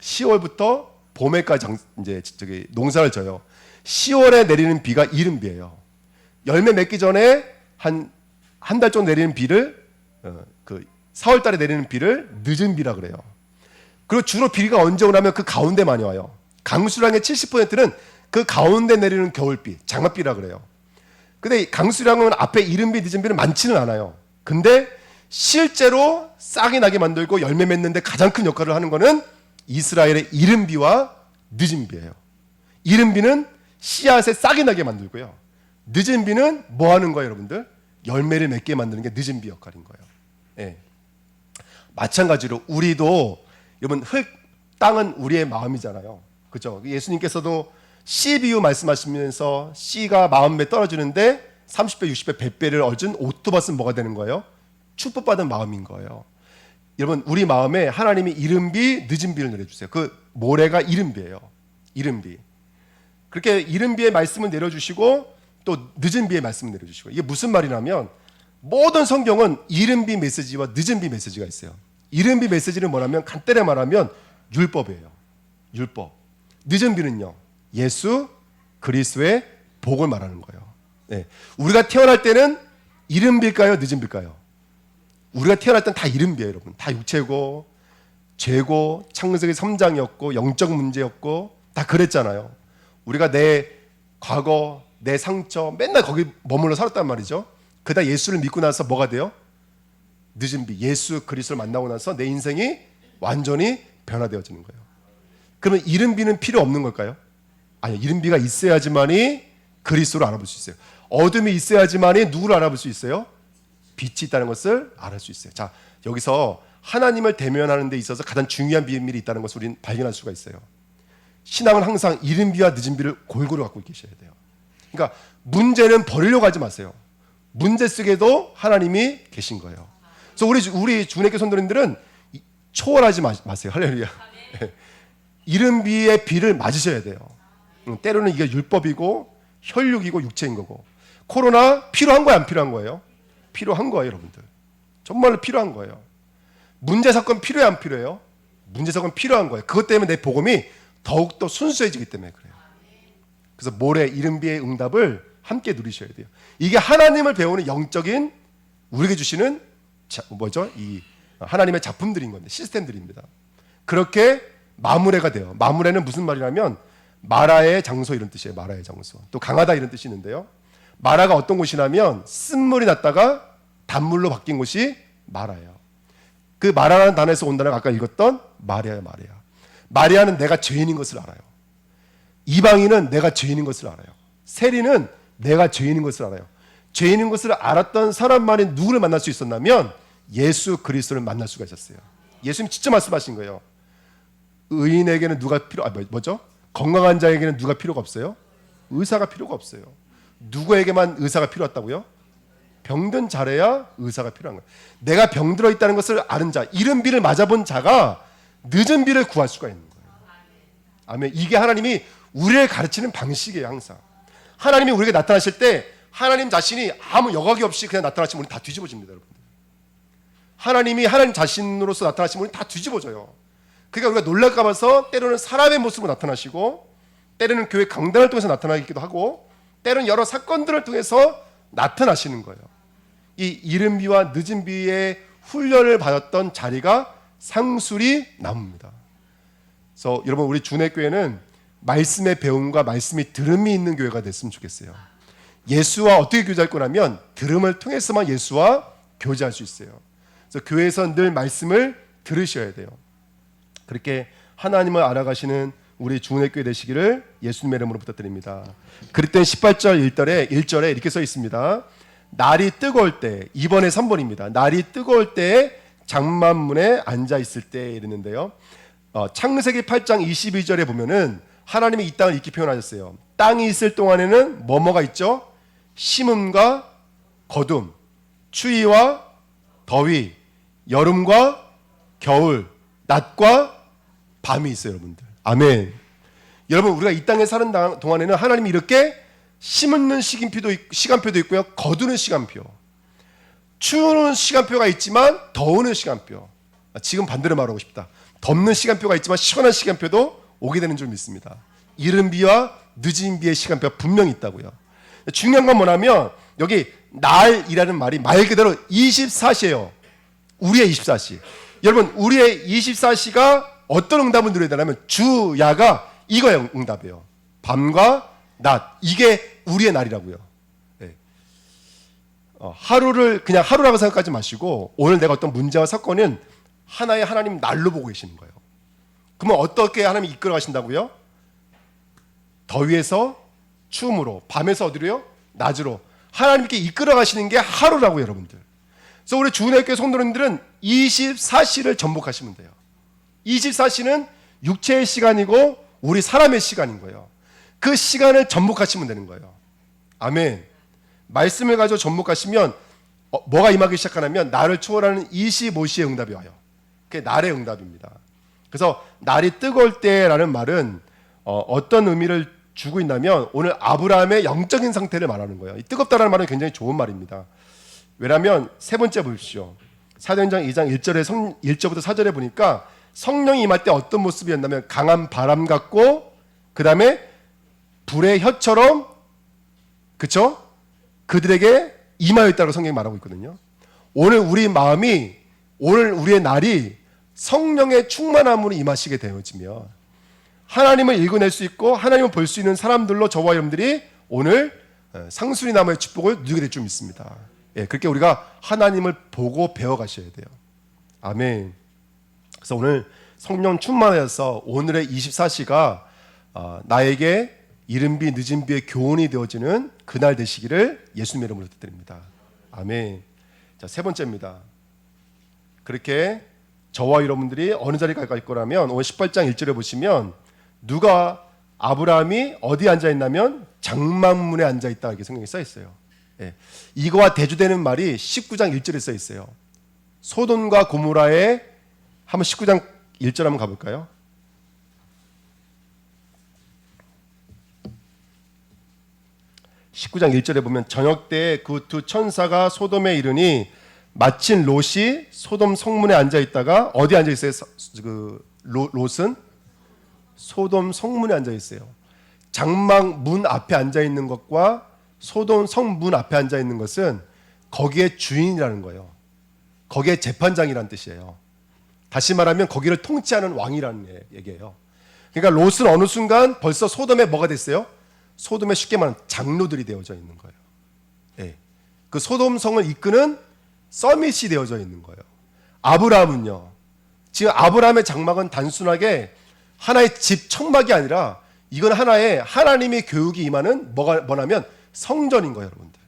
10월부터 봄에까지 이제 저기 농사를 져요. 10월에 내리는 비가 이른비예요. 열매 맺기 전에 한 달 정도 내리는 비를 그 4월 달에 내리는 비를 늦은 비라 그래요. 그리고 주로 비가 언제 오냐면 그 가운데 많이 와요. 강수량의 70%는 그 가운데 내리는 겨울비, 장맛비라 그래요. 근데 강수량은 앞에 이른비, 늦은비는 많지는 않아요. 근데 실제로 싹이 나게 만들고 열매 맺는데 가장 큰 역할을 하는 거는 이스라엘의 이른비와 늦은비예요. 이른비는 씨앗에 싹이 나게 만들고요. 늦은비는 뭐 하는 거예요, 여러분들? 열매를 맺게 만드는 게 늦은비 역할인 거예요. 예. 마찬가지로 우리도 여러분 땅은 우리의 마음이잖아요. 그렇죠? 예수님께서도 씨 비유 말씀하시면서 씨가 마음에 떨어지는데 30배, 60배, 100배를 얻은 오토밭은 뭐가 되는 거예요? 축복받은 마음인 거예요. 여러분 우리 마음에 하나님이 이른비, 늦은비를 내려주세요. 그 모래가 이른비예요. 이른비. 그렇게 이른비의 말씀을 내려주시고 또 늦은비의 말씀을 내려주시고, 이게 무슨 말이냐면 모든 성경은 이른비 메시지와 늦은비 메시지가 있어요. 이른비 메시지는 뭐냐면 간단히 말하면 율법이에요. 율법. 늦은비는요, 예수 그리스도의 복을 말하는 거예요. 네. 우리가 태어날 때는 이른비일까요, 늦은비일까요? 우리가 태어날 때는 다 이른비예요, 여러분. 다 육체고 죄고 창세기 3장이었고 영적 문제였고 다 그랬잖아요. 우리가 내 과거, 내 상처 맨날 거기 머물러 살았단 말이죠. 그러다 예수를 믿고 나서 뭐가 돼요? 늦은비, 예수 그리스도를 만나고 나서 내 인생이 완전히 변화되어지는 거예요. 그러면 이른비는 필요 없는 걸까요? 아니요, 이른비가 있어야지만이 그리스도를 알아볼 수 있어요. 어둠이 있어야지만이 누구를 알아볼 수 있어요? 빛이 있다는 것을 알을 수 있어요. 자, 여기서 하나님을 대면하는 데 있어서 가장 중요한 비밀이 있다는 것을 우리는 발견할 수가 있어요. 신앙은 항상 이른비와 늦은비를 골고루 갖고 계셔야 돼요. 그러니까 문제는 버리려고 하지 마세요. 문제 속에도 하나님이 계신 거예요. 그래서 우리 주내교 성도님들은 초월하지 마세요. 할렐루야. 이른비의 비를 맞으셔야 돼요. 때로는 이게 율법이고 혈육이고 육체인 거고. 코로나 필요한 거예요, 안 필요한 거예요? 필요한 거예요, 여러분들. 정말로 필요한 거예요. 문제 사건 필요해요, 안 필요해요? 문제 사건 필요한 거예요. 그것 때문에 내 복음이 더욱더 순수해지기 때문에 그래요. 그래서 모래 이른비의 응답을 함께 누리셔야 돼요. 이게 하나님을 배우는 영적인 우리에게 주시는 이 하나님의 작품들인 건데, 시스템들입니다. 그렇게 마무레가 돼요. 마무레는 무슨 말이냐면 마라의 장소 이런 뜻이에요. 마라의 장소. 또 강하다 이런 뜻이 있는데요. 마라가 어떤 곳이냐면 쓴물이 났다가 단물로 바뀐 곳이 마라예요. 그 마라라는 단어에서 온 단어가 아까 읽었던 마리아예요. 마리아는 내가 죄인인 것을 알아요. 이방인은 내가 죄인인 것을 알아요. 세리는 내가 죄인인 것을 알아요. 죄인인 것을 알았던 사람만이 누구를 만날 수 있었냐면 예수 그리스도를 만날 수가 있었어요. 예수님이 직접 말씀하신 거예요. 의인에게는 누가 건강한 자에게는 누가 필요가 없어요? 의사가 필요가 없어요. 누구에게만 의사가 필요했다고요? 병든 자래야 의사가 필요한 거예요. 내가 병들어 있다는 것을 아는 자, 이른비를 맞아본 자가 늦은비를 구할 수가 있는 거예요. 아멘. 이게 하나님이 우리를 가르치는 방식이에요. 항상 하나님이 우리에게 나타나실 때 하나님 자신이 아무 여각이 없이 그냥 나타나시면 우리 다 뒤집어집니다, 여러분들. 하나님이 하나님 자신으로서 나타나시면 우리 다 뒤집어져요. 그러니까 우리가 놀랄까 봐서 때로는 사람의 모습으로 나타나시고, 때로는 교회 강단을 통해서 나타나기도 하고, 때로는 여러 사건들을 통해서 나타나시는 거예요. 이 이른비와 늦은비의 훈련을 받았던 자리가 상술이 나옵니다. 그래서 여러분, 우리 주내교회는 말씀의 배움과 말씀이 들음이 있는 교회가 됐으면 좋겠어요. 예수와 어떻게 교제할 거냐면 들음을 통해서만 예수와 교제할 수 있어요. 그래서 교회에서 늘 말씀을 들으셔야 돼요. 그렇게 하나님을 알아가시는 우리 주내교회 되시기를 예수님의 이름으로 부탁드립니다. 그랬더니 18절 1절에 이렇게 써 있습니다. 날이 뜨거울 때, 2번에 3번입니다. 날이 뜨거울 때에 장만문에 앉아 있을 때 이랬는데요. 창세기 8장 22절에 보면은 하나님이 이 땅을 이렇게 표현하셨어요. 땅이 있을 동안에는 뭐가 있죠? 심음과 거둠, 추위와 더위, 여름과 겨울, 낮과 밤이 있어요, 여러분들. 아멘. 여러분, 우리가 이 땅에 사는 동안에는 하나님이 이렇게 심는 시간표도 있고요, 거두는 시간표, 추우는 시간표가 있지만 더우는 시간표. 지금 반대로 말하고 싶다. 덥는 시간표가 있지만 시원한 시간표도 오게 되는 줄 믿습니다. 이른 비와 늦은 비의 시간표가 분명히 있다고요. 중요한 건 뭐냐면 여기 날이라는 말이 말 그대로 24시예요. 우리의 24시. 여러분 우리의 24시가 어떤 응답을 누려야 되냐면 주야가 이거예요. 응답이에요. 밤과 낮. 이게 우리의 날이라고요. 네. 하루를 그냥 하루라고 생각하지 마시고 오늘 내가 어떤 문제와 사건은 하나의 하나님 날로 보고 계시는 거예요. 그러면 어떻게 하나님이 이끌어 가신다고요? 더위에서 추움으로, 밤에서 어디로요? 낮으로. 하나님께 이끌어 가시는 게 하루라고요, 여러분들. 그래서 우리 주은혜교회 성도님들은 24시를 전복하시면 돼요. 24시는 육체의 시간이고 우리 사람의 시간인 거예요. 그 시간을 전복하시면 되는 거예요. 아멘. 말씀을 가지고 전복하시면 뭐가 임하기 시작하냐면 나를 초월하는 25시의 응답이 와요. 그게 날의 응답입니다. 그래서 날이 뜨거울 때라는 말은 어떤 의미를 주고 있냐면 오늘 아브라함의 영적인 상태를 말하는 거예요. 이 뜨겁다라는 말은 굉장히 좋은 말입니다. 왜냐하면 세 번째 보십시오. 사도행전 2장 1절부터 4절에 보니까 성령이 임할 때 어떤 모습이었냐면 강한 바람 같고 그 다음에 불의 혀처럼 그쵸? 그들에게 임하였다고 성경이 말하고 있거든요. 오늘 우리 마음이 오늘 우리의 날이 성령의 충만함으로 임하시게 되어지면 하나님을 읽어낼 수 있고 하나님을 볼 수 있는 사람들로 저와 여러분들이 오늘 상수리 나무의 축복을 누리게 될 줄 믿습니다. 예, 그렇게 우리가 하나님을 보고 배워가셔야 돼요. 아멘. 그래서 오늘 성령 충만하여서 오늘의 24시가 나에게 이른 비 늦은 비의 교훈이 되어지는 그날 되시기를 예수님의 이름으로 드립니다. 아멘. 자, 세 번째입니다. 그렇게 저와 여러분들이 어느 자리에 갈 거라면 오늘 18장 1절에 보시면 누가 아브라함이 어디에 앉아 있냐면 장막문에 앉아 있다 이렇게 성경에 써 있어요. 예. 이거와 대조되는 말이 19장 1절에 써 있어요. 소돔과 고모라의 한번 19장 1절 한번 가볼까요? (19장 1절에) 보면 저녁 때에 그 두 천사가 소돔에 이르니 마침 롯이 소돔 성문에 앉아 있다가 어디 앉아 있어요? 롯은 소돔 성문에 앉아 있어요. 장막 문 앞에 앉아 있는 것과 소돔 성문 앞에 앉아 있는 것은 거기에 주인이라는 거예요. 거기에 재판장이라는 뜻이에요. 다시 말하면 거기를 통치하는 왕이라는 얘기예요. 그러니까 롯은 어느 순간 벌써 소돔에 뭐가 됐어요? 소돔에 쉽게 말하면 장로들이 되어져 있는 거예요. 예. 그 소돔 성을 이끄는 서밋이 되어져 있는 거예요. 아브라함은요. 지금 아브라함의 장막은 단순하게 하나의 집 청막이 아니라 이건 하나의 하나님의 교육이 임하는 뭐냐면 성전인 거예요, 여러분들.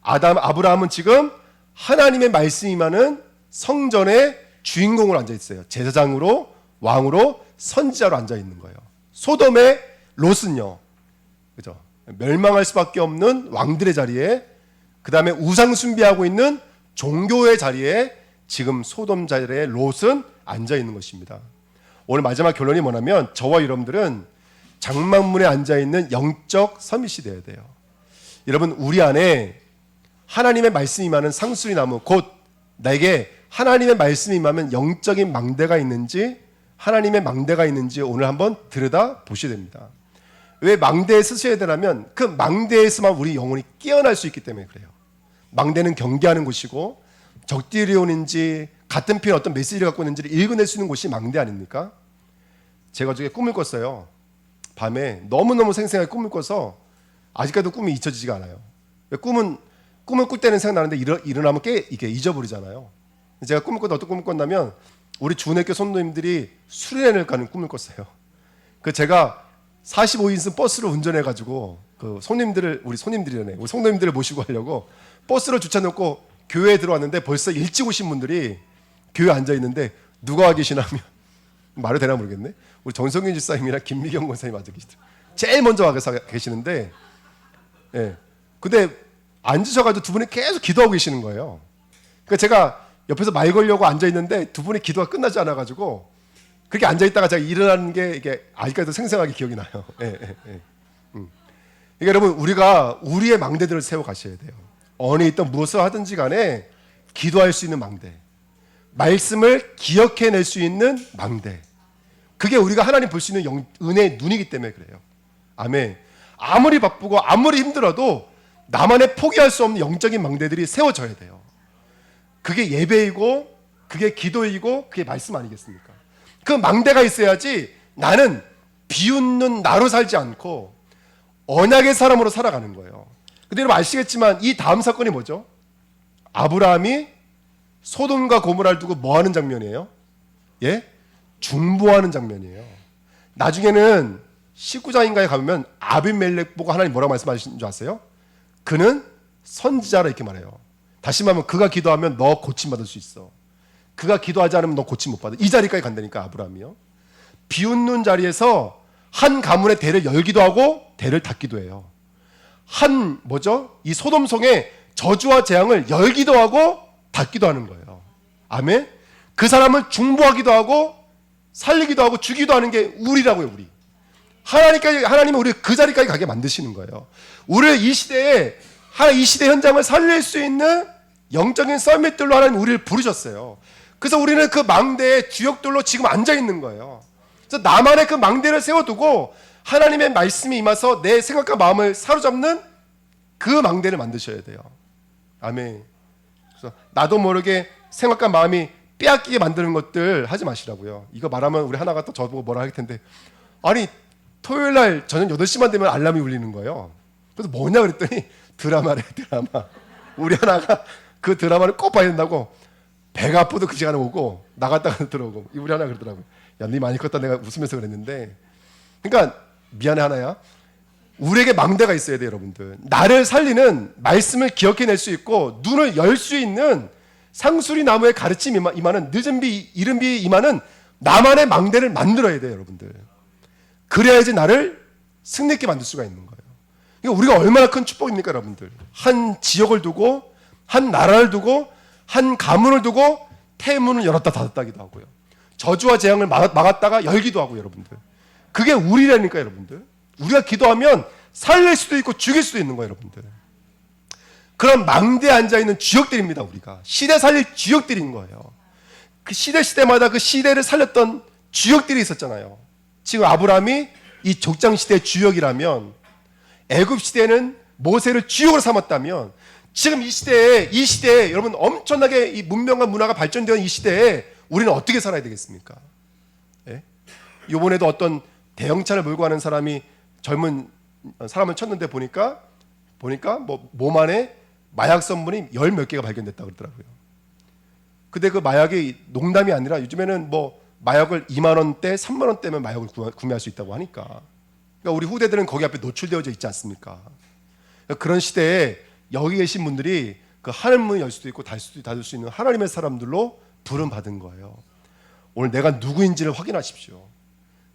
아브라함은 지금 하나님의 말씀이 임하는 성전의 주인공으로 앉아 있어요. 제사장으로, 왕으로, 선지자로 앉아 있는 거예요. 소돔의 롯은요, 그죠? 멸망할 수밖에 없는 왕들의 자리에, 그 다음에 우상 숭배하고 있는 종교의 자리에 지금 소돔 자리에 롯은 앉아 있는 것입니다. 오늘 마지막 결론이 뭐냐면 저와 여러분들은 장막문에 앉아 있는 영적 서밋이 되어야 돼요. 여러분 우리 안에 하나님의 말씀이 임하는 상수리 나무, 곧 내게 하나님의 말씀이 임하면 영적인 망대가 있는지 하나님의 망대가 있는지 오늘 한번 들여다 보셔야 됩니다. 왜 망대에 서셔야 되냐면 그 망대에서만 우리 영혼이 깨어날 수 있기 때문에 그래요. 망대는 경계하는 곳이고 적들이 오는지 같은 편 어떤 메시지를 갖고 있는지를 읽어낼 수 있는 곳이 망대 아닙니까? 제가 어저께 꿈을 꿨어요. 밤에 너무너무 생생하게 꿈을 꿔서 아직까지도 꿈이 잊혀지지가 않아요. 꿈을 꿀 때는 생각나는데 일어나면 이게 잊어버리잖아요. 제가 꿈을 꿨는데 어떤 꿈을 꿨냐면 우리 주은혜교 성도님들이 수련회를 가는 꿈을 꿨어요. 그 제가 45인승 버스를 운전해가지고 그 우리 성도님들을 모시고 하려고 버스를 주차해놓고 교회에 들어왔는데 벌써 일찍 오신 분들이 교회에 앉아 있는데 누가 와 계시냐면 말이 되나 모르겠네. 우리 전성균 집사님이랑 김미경 권사님 앉아 계시더라고요. 제일 먼저 와 계시는데, 예. 근데 앉으셔가지고 두 분이 계속 기도하고 계시는 거예요. 그러니까 제가 옆에서 말 걸려고 앉아 있는데 두 분이 기도가 끝나지 않아가지고 그렇게 앉아 있다가 제가 일어나는 게 이게 아직까지도 생생하게 기억이 나요. 그러니까 여러분 우리가 우리의 망대들을 세워 가셔야 돼요. 어느 있던 무엇을 하든지 간에 기도할 수 있는 망대, 말씀을 기억해낼 수 있는 망대, 그게 우리가 하나님 볼 수 있는 은혜의 눈이기 때문에 그래요. 아멘. 아무리 바쁘고 아무리 힘들어도 나만의 포기할 수 없는 영적인 망대들이 세워져야 돼요. 그게 예배이고 그게 기도이고 그게 말씀 아니겠습니까? 그 망대가 있어야지 나는 비웃는 나로 살지 않고 언약의 사람으로 살아가는 거예요. 근데 여러분 아시겠지만 이 다음 사건이 뭐죠? 아브라함이 소돔과 고모라를 두고 뭐 하는 장면이에요? 예? 중보하는 장면이에요. 나중에는 19장인가에 가보면 아비멜렉 보고 하나님 뭐라고 말씀하신 줄 아세요? 그는 선지자라 이렇게 말해요. 다시 말하면 그가 기도하면 너 고침받을 수 있어. 그가 기도하지 않으면 너 고침 못 받아. 이 자리까지 간다니까 아브라함이요. 비웃는 자리에서 한 가문의 대를 열기도 하고 대를 닫기도 해요. 한 뭐죠? 이 소돔성의 저주와 재앙을 열기도 하고 닫기도 하는 거예요. 아멘. 그 사람을 중보하기도 하고 살리기도 하고 주기도 하는 게 우리라고요. 우리 하나님은 우리 그 자리까지 가게 만드시는 거예요. 우리를 이 시대 현장을 살릴 수 있는 영적인 서밋들로 하나님 우리를 부르셨어요. 그래서 우리는 그 망대의 주역들로 지금 앉아 있는 거예요. 그래서 나만의 그 망대를 세워두고 하나님의 말씀이 임해서 내 생각과 마음을 사로잡는 그 망대를 만드셔야 돼요. 아멘. 그래서 나도 모르게 생각과 마음이 빼앗기게 만드는 것들 하지 마시라고요. 이거 말하면 우리 하나가 또 저보고 뭐라 할 텐데, 아니 토요일 날 저녁 8시만 되면 알람이 울리는 거예요. 그래서 뭐냐 그랬더니 드라마래. 드라마. 우리 하나가 그 드라마를 꼭 봐야 된다고 배가 아파도 그 시간에 오고 나갔다가 들어오고. 우리 하나 그러더라고요. 야, 니 많이 컸다. 내가 웃으면서 그랬는데, 그러니까 미안해 하나야. 우리에게 망대가 있어야 돼요, 여러분들. 나를 살리는 말씀을 기억해낼 수 있고 눈을 열 수 있는 상수리 나무의 가르침 임하는 늦은 비 이른 비 임하는 나만의 망대를 만들어야 돼요, 여러분들. 그래야지 나를 승리 있게 만들 수가 있는 거예요. 그러니까 우리가 얼마나 큰 축복입니까, 여러분들. 한 지역을 두고 한 나라를 두고 한 가문을 두고 태문을 열었다 닫았다기도 하고요. 저주와 재앙을 막았다가 열기도 하고, 여러분들. 그게 우리라니까, 여러분들. 우리가 기도하면 살릴 수도 있고 죽일 수도 있는 거예요, 여러분들. 그런 망대에 앉아있는 주역들입니다. 우리가 시대 살릴 주역들인 거예요. 그 시대마다 그 시대를 살렸던 주역들이 있었잖아요. 지금 아브라함이 이 족장시대의 주역이라면, 애굽시대는 모세를 주역으로 삼았다면, 지금 이 시대에 여러분 엄청나게 이 문명과 문화가 발전되는 이 시대에 우리는 어떻게 살아야 되겠습니까? 예? 이번에도 어떤 대형차를 몰고 가는 사람이 젊은 사람을 쳤는데 보니까 뭐 몸 안에 마약 성분이 10몇 개가 발견됐다 그러더라고요. 근데 그 마약이 농담이 아니라 요즘에는 뭐 마약을 2만 원대, 3만 원대면 마약을 구매할 수 있다고 하니까. 그러니까 우리 후대들은 거기 앞에 노출되어져 있지 않습니까? 그러니까 그런 시대에 여기 계신 분들이 그 하늘문을 열 수도 있고 닫을 수 있는 하나님의 사람들로 부름 받은 거예요. 오늘 내가 누구인지를 확인하십시오.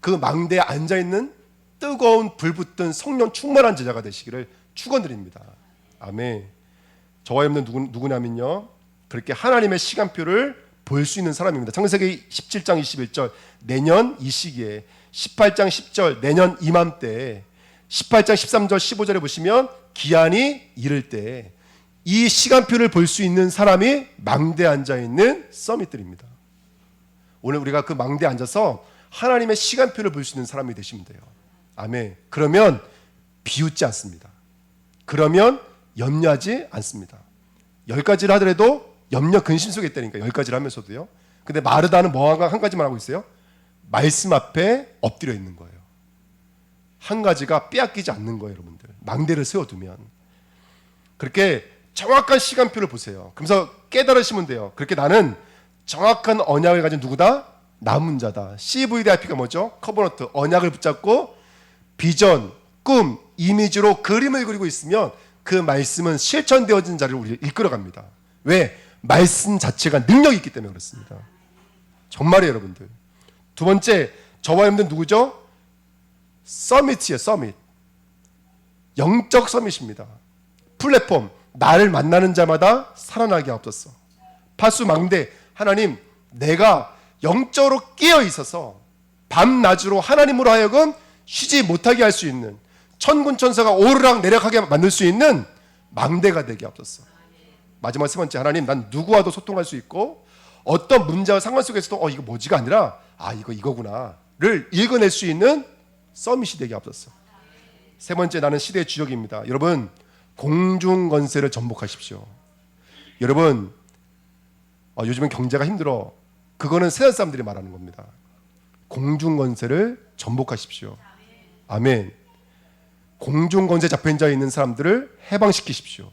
그 망대에 앉아있는 뜨거운 불붙은 성령 충만한 제자가 되시기를 축원드립니다. 아멘. 저와 여러분 누구냐면요, 그렇게 하나님의 시간표를 볼 수 있는 사람입니다. 창세기 17장 21절 내년 이 시기에, 18장 10절 내년 이맘때, 18장 13절 15절에 보시면 기한이 이를 때 이 시간표를 볼 수 있는 사람이 망대에 앉아있는 서밋들입니다. 오늘 우리가 그 망대에 앉아서 하나님의 시간표를 볼 수 있는 사람이 되시면 돼요. 아멘. 그러면 비웃지 않습니다. 그러면 염려하지 않습니다. 10가지를 하더라도 염려 근심 속에 있다니까, 10가지를 하면서도요. 근데 마르다는 뭐 한 가지만 하고 있어요? 말씀 앞에 엎드려 있는 거예요. 한 가지가 빼앗기지 않는 거예요, 여러분들. 망대를 세워두면. 그렇게 정확한 시간표를 보세요. 그러면서 깨달으시면 돼요. 그렇게 나는 정확한 언약을 가진 누구다? 남은 자다. CVDIP가 뭐죠? 커버넌트, 언약을 붙잡고 비전, 꿈, 이미지로 그림을 그리고 있으면 그 말씀은 실천되어진 자리를 우리를 이끌어갑니다. 왜? 말씀 자체가 능력이 있기 때문에 그렇습니다. 정말이에요, 여러분들. 두 번째, 저와 여러분들 누구죠? 서밋이에요, 서밋. 영적 서밋입니다. 플랫폼, 나를 만나는 자마다 살아나게 하옵소서. 파수 망대, 하나님, 내가 영적으로 깨어 있어서 밤낮으로 하나님으로 하여금 쉬지 못하게 할 수 있는, 천군 천사가 오르락 내려가게 만들 수 있는 망대가 되게 하옵소서. 마지막 세 번째, 하나님, 난 누구와도 소통할 수 있고 어떤 문제와 상관 속에서도 이거 뭐지가 아니라 이거구나를 읽어낼 수 있는 서밋이 되게 앞섰어. 세 번째, 나는 시대의 주역입니다. 여러분, 공중권세를 전복하십시오. 여러분, 요즘은 경제가 힘들어. 그거는 세상 사람들이 말하는 겁니다. 공중권세를 전복하십시오. 아멘. 공중권세 잡힌 자에 있는 사람들을 해방시키십시오.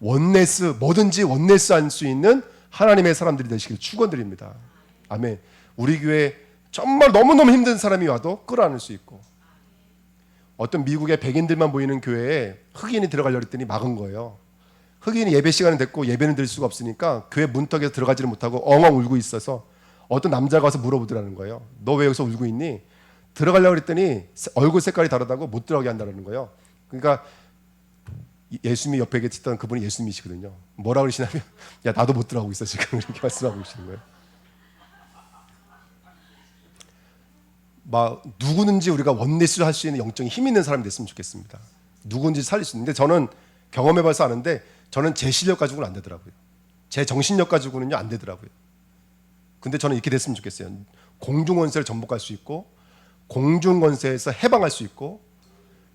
원네스, 뭐든지 원네스 할 수 있는 하나님의 사람들이 되시길 축원드립니다. 아멘. 우리 교회 정말 너무너무 힘든 사람이 와도 끌어안을 수 있고, 어떤 미국의 백인들만 모이는 교회에 흑인이 들어가려고 했더니 막은 거예요. 흑인이 예배 시간은 됐고 예배는 드릴 수가 없으니까 교회 문턱에서 들어가지를 못하고 엉엉 울고 있어서 어떤 남자가 와서 물어보더라는 거예요. 너 왜 여기서 울고 있니? 들어가려고 했더니 얼굴 색깔이 다르다고 못 들어가게 한다는 거예요. 그러니까 예수님이 옆에 계시던 그분이 예수님이시거든요. 뭐라 그러시냐면, 야, 나도 못 들어가고 있어 지금, 이렇게 말씀하고 계시는 거예요. 막 누구든지 우리가 원네스를 할 수 있는 영적인 힘 있는 사람이 됐으면 좋겠습니다. 누구든지 살릴 수 있는데, 저는 경험해봐서 아는데 저는 제 실력 가지고는 안 되더라고요. 제 정신력 가지고는요 안 되더라고요. 근데 저는 이렇게 됐으면 좋겠어요. 공중권세를 전복할 수 있고, 공중권세에서 해방할 수 있고,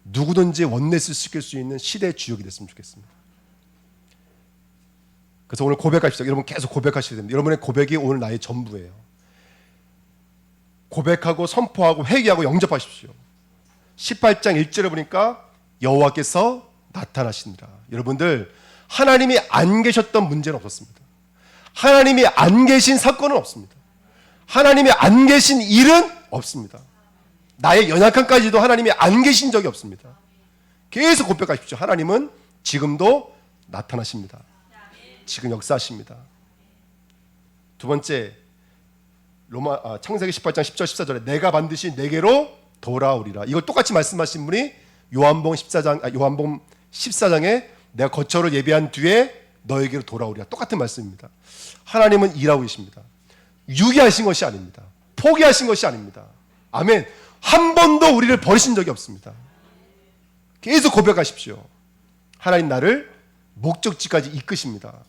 누구든지 원네스 시킬 수 있는 시대의 주역이 됐으면 좋겠습니다. 그래서 오늘 고백하십시오. 여러분 계속 고백하셔야 됩니다. 여러분의 고백이 오늘 나의 전부예요. 고백하고 선포하고 회개하고 영접하십시오. 18장 1절에 보니까 여호와께서 나타나시니라. 여러분들, 하나님이 안 계셨던 문제는 없었습니다. 하나님이 안 계신 사건은 없습니다. 하나님이 안 계신 일은 없습니다. 나의 연약함까지도 하나님이 안 계신 적이 없습니다. 계속 고백하십시오. 하나님은 지금도 나타나십니다. 지금 역사하십니다. 두 번째, 창세기 18장 10절 14절에 내가 반드시 내게로 돌아오리라. 이걸 똑같이 말씀하신 분이 요한복음 14장에 내가 거처를 예비한 뒤에 너에게로 돌아오리라. 똑같은 말씀입니다. 하나님은 일하고 계십니다. 유기하신 것이 아닙니다. 포기하신 것이 아닙니다. 아멘. 한 번도 우리를 버리신 적이 없습니다. 계속 고백하십시오. 하나님 나를 목적지까지 이끄십니다.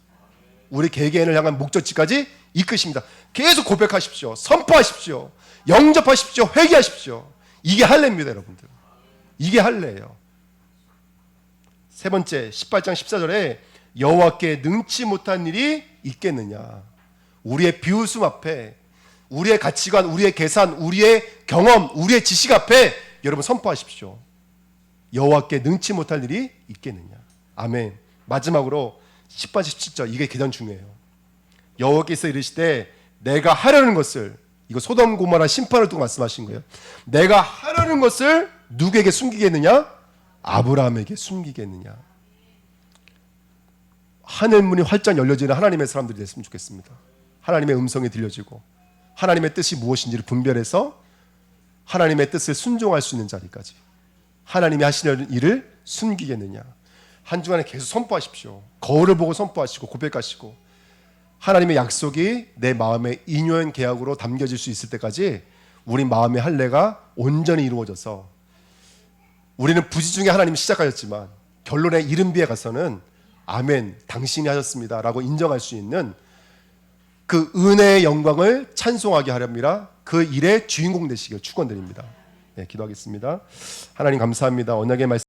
우리 개개인을 향한 목적지까지 이끄십니다. 계속 고백하십시오. 선포하십시오. 영접하십시오. 회개하십시오. 이게 할례입니다, 여러분들. 이게 할례예요. 세 번째, 18장 14절에 여호와께 능치 못한 일이 있겠느냐. 우리의 비웃음 앞에, 우리의 가치관, 우리의 계산, 우리의 경험, 우리의 지식 앞에 여러분 선포하십시오. 여호와께 능치 못할 일이 있겠느냐. 아멘. 마지막으로 18절 17절, 이게 가장 중요해요. 여호와께서 이르시되 내가 하려는 것을, 이거 소돔 고모라 심판을 두고 말씀하신 거예요. 내가 하려는 것을 누구에게 숨기겠느냐? 아브라함에게 숨기겠느냐. 하늘문이 활짝 열려지는 하나님의 사람들이 됐으면 좋겠습니다. 하나님의 음성이 들려지고 하나님의 뜻이 무엇인지를 분별해서 하나님의 뜻을 순종할 수 있는 자리까지 하나님이 하시려는 일을 숨기겠느냐. 한 주간에 계속 선포하십시오. 거울을 보고 선포하시고 고백하시고, 하나님의 약속이 내 마음에 인연 계약으로 담겨질 수 있을 때까지 우리 마음의 할례가 온전히 이루어져서, 우리는 부지 중에 하나님이 시작하셨지만 결론의 이른비에 가서는 아멘, 당신이 하셨습니다 라고 인정할 수 있는 그 은혜의 영광을 찬송하게 하렵니다. 그 일의 주인공 되시길 축원드립니다. 네, 기도하겠습니다. 하나님 감사합니다. 언약의 말씀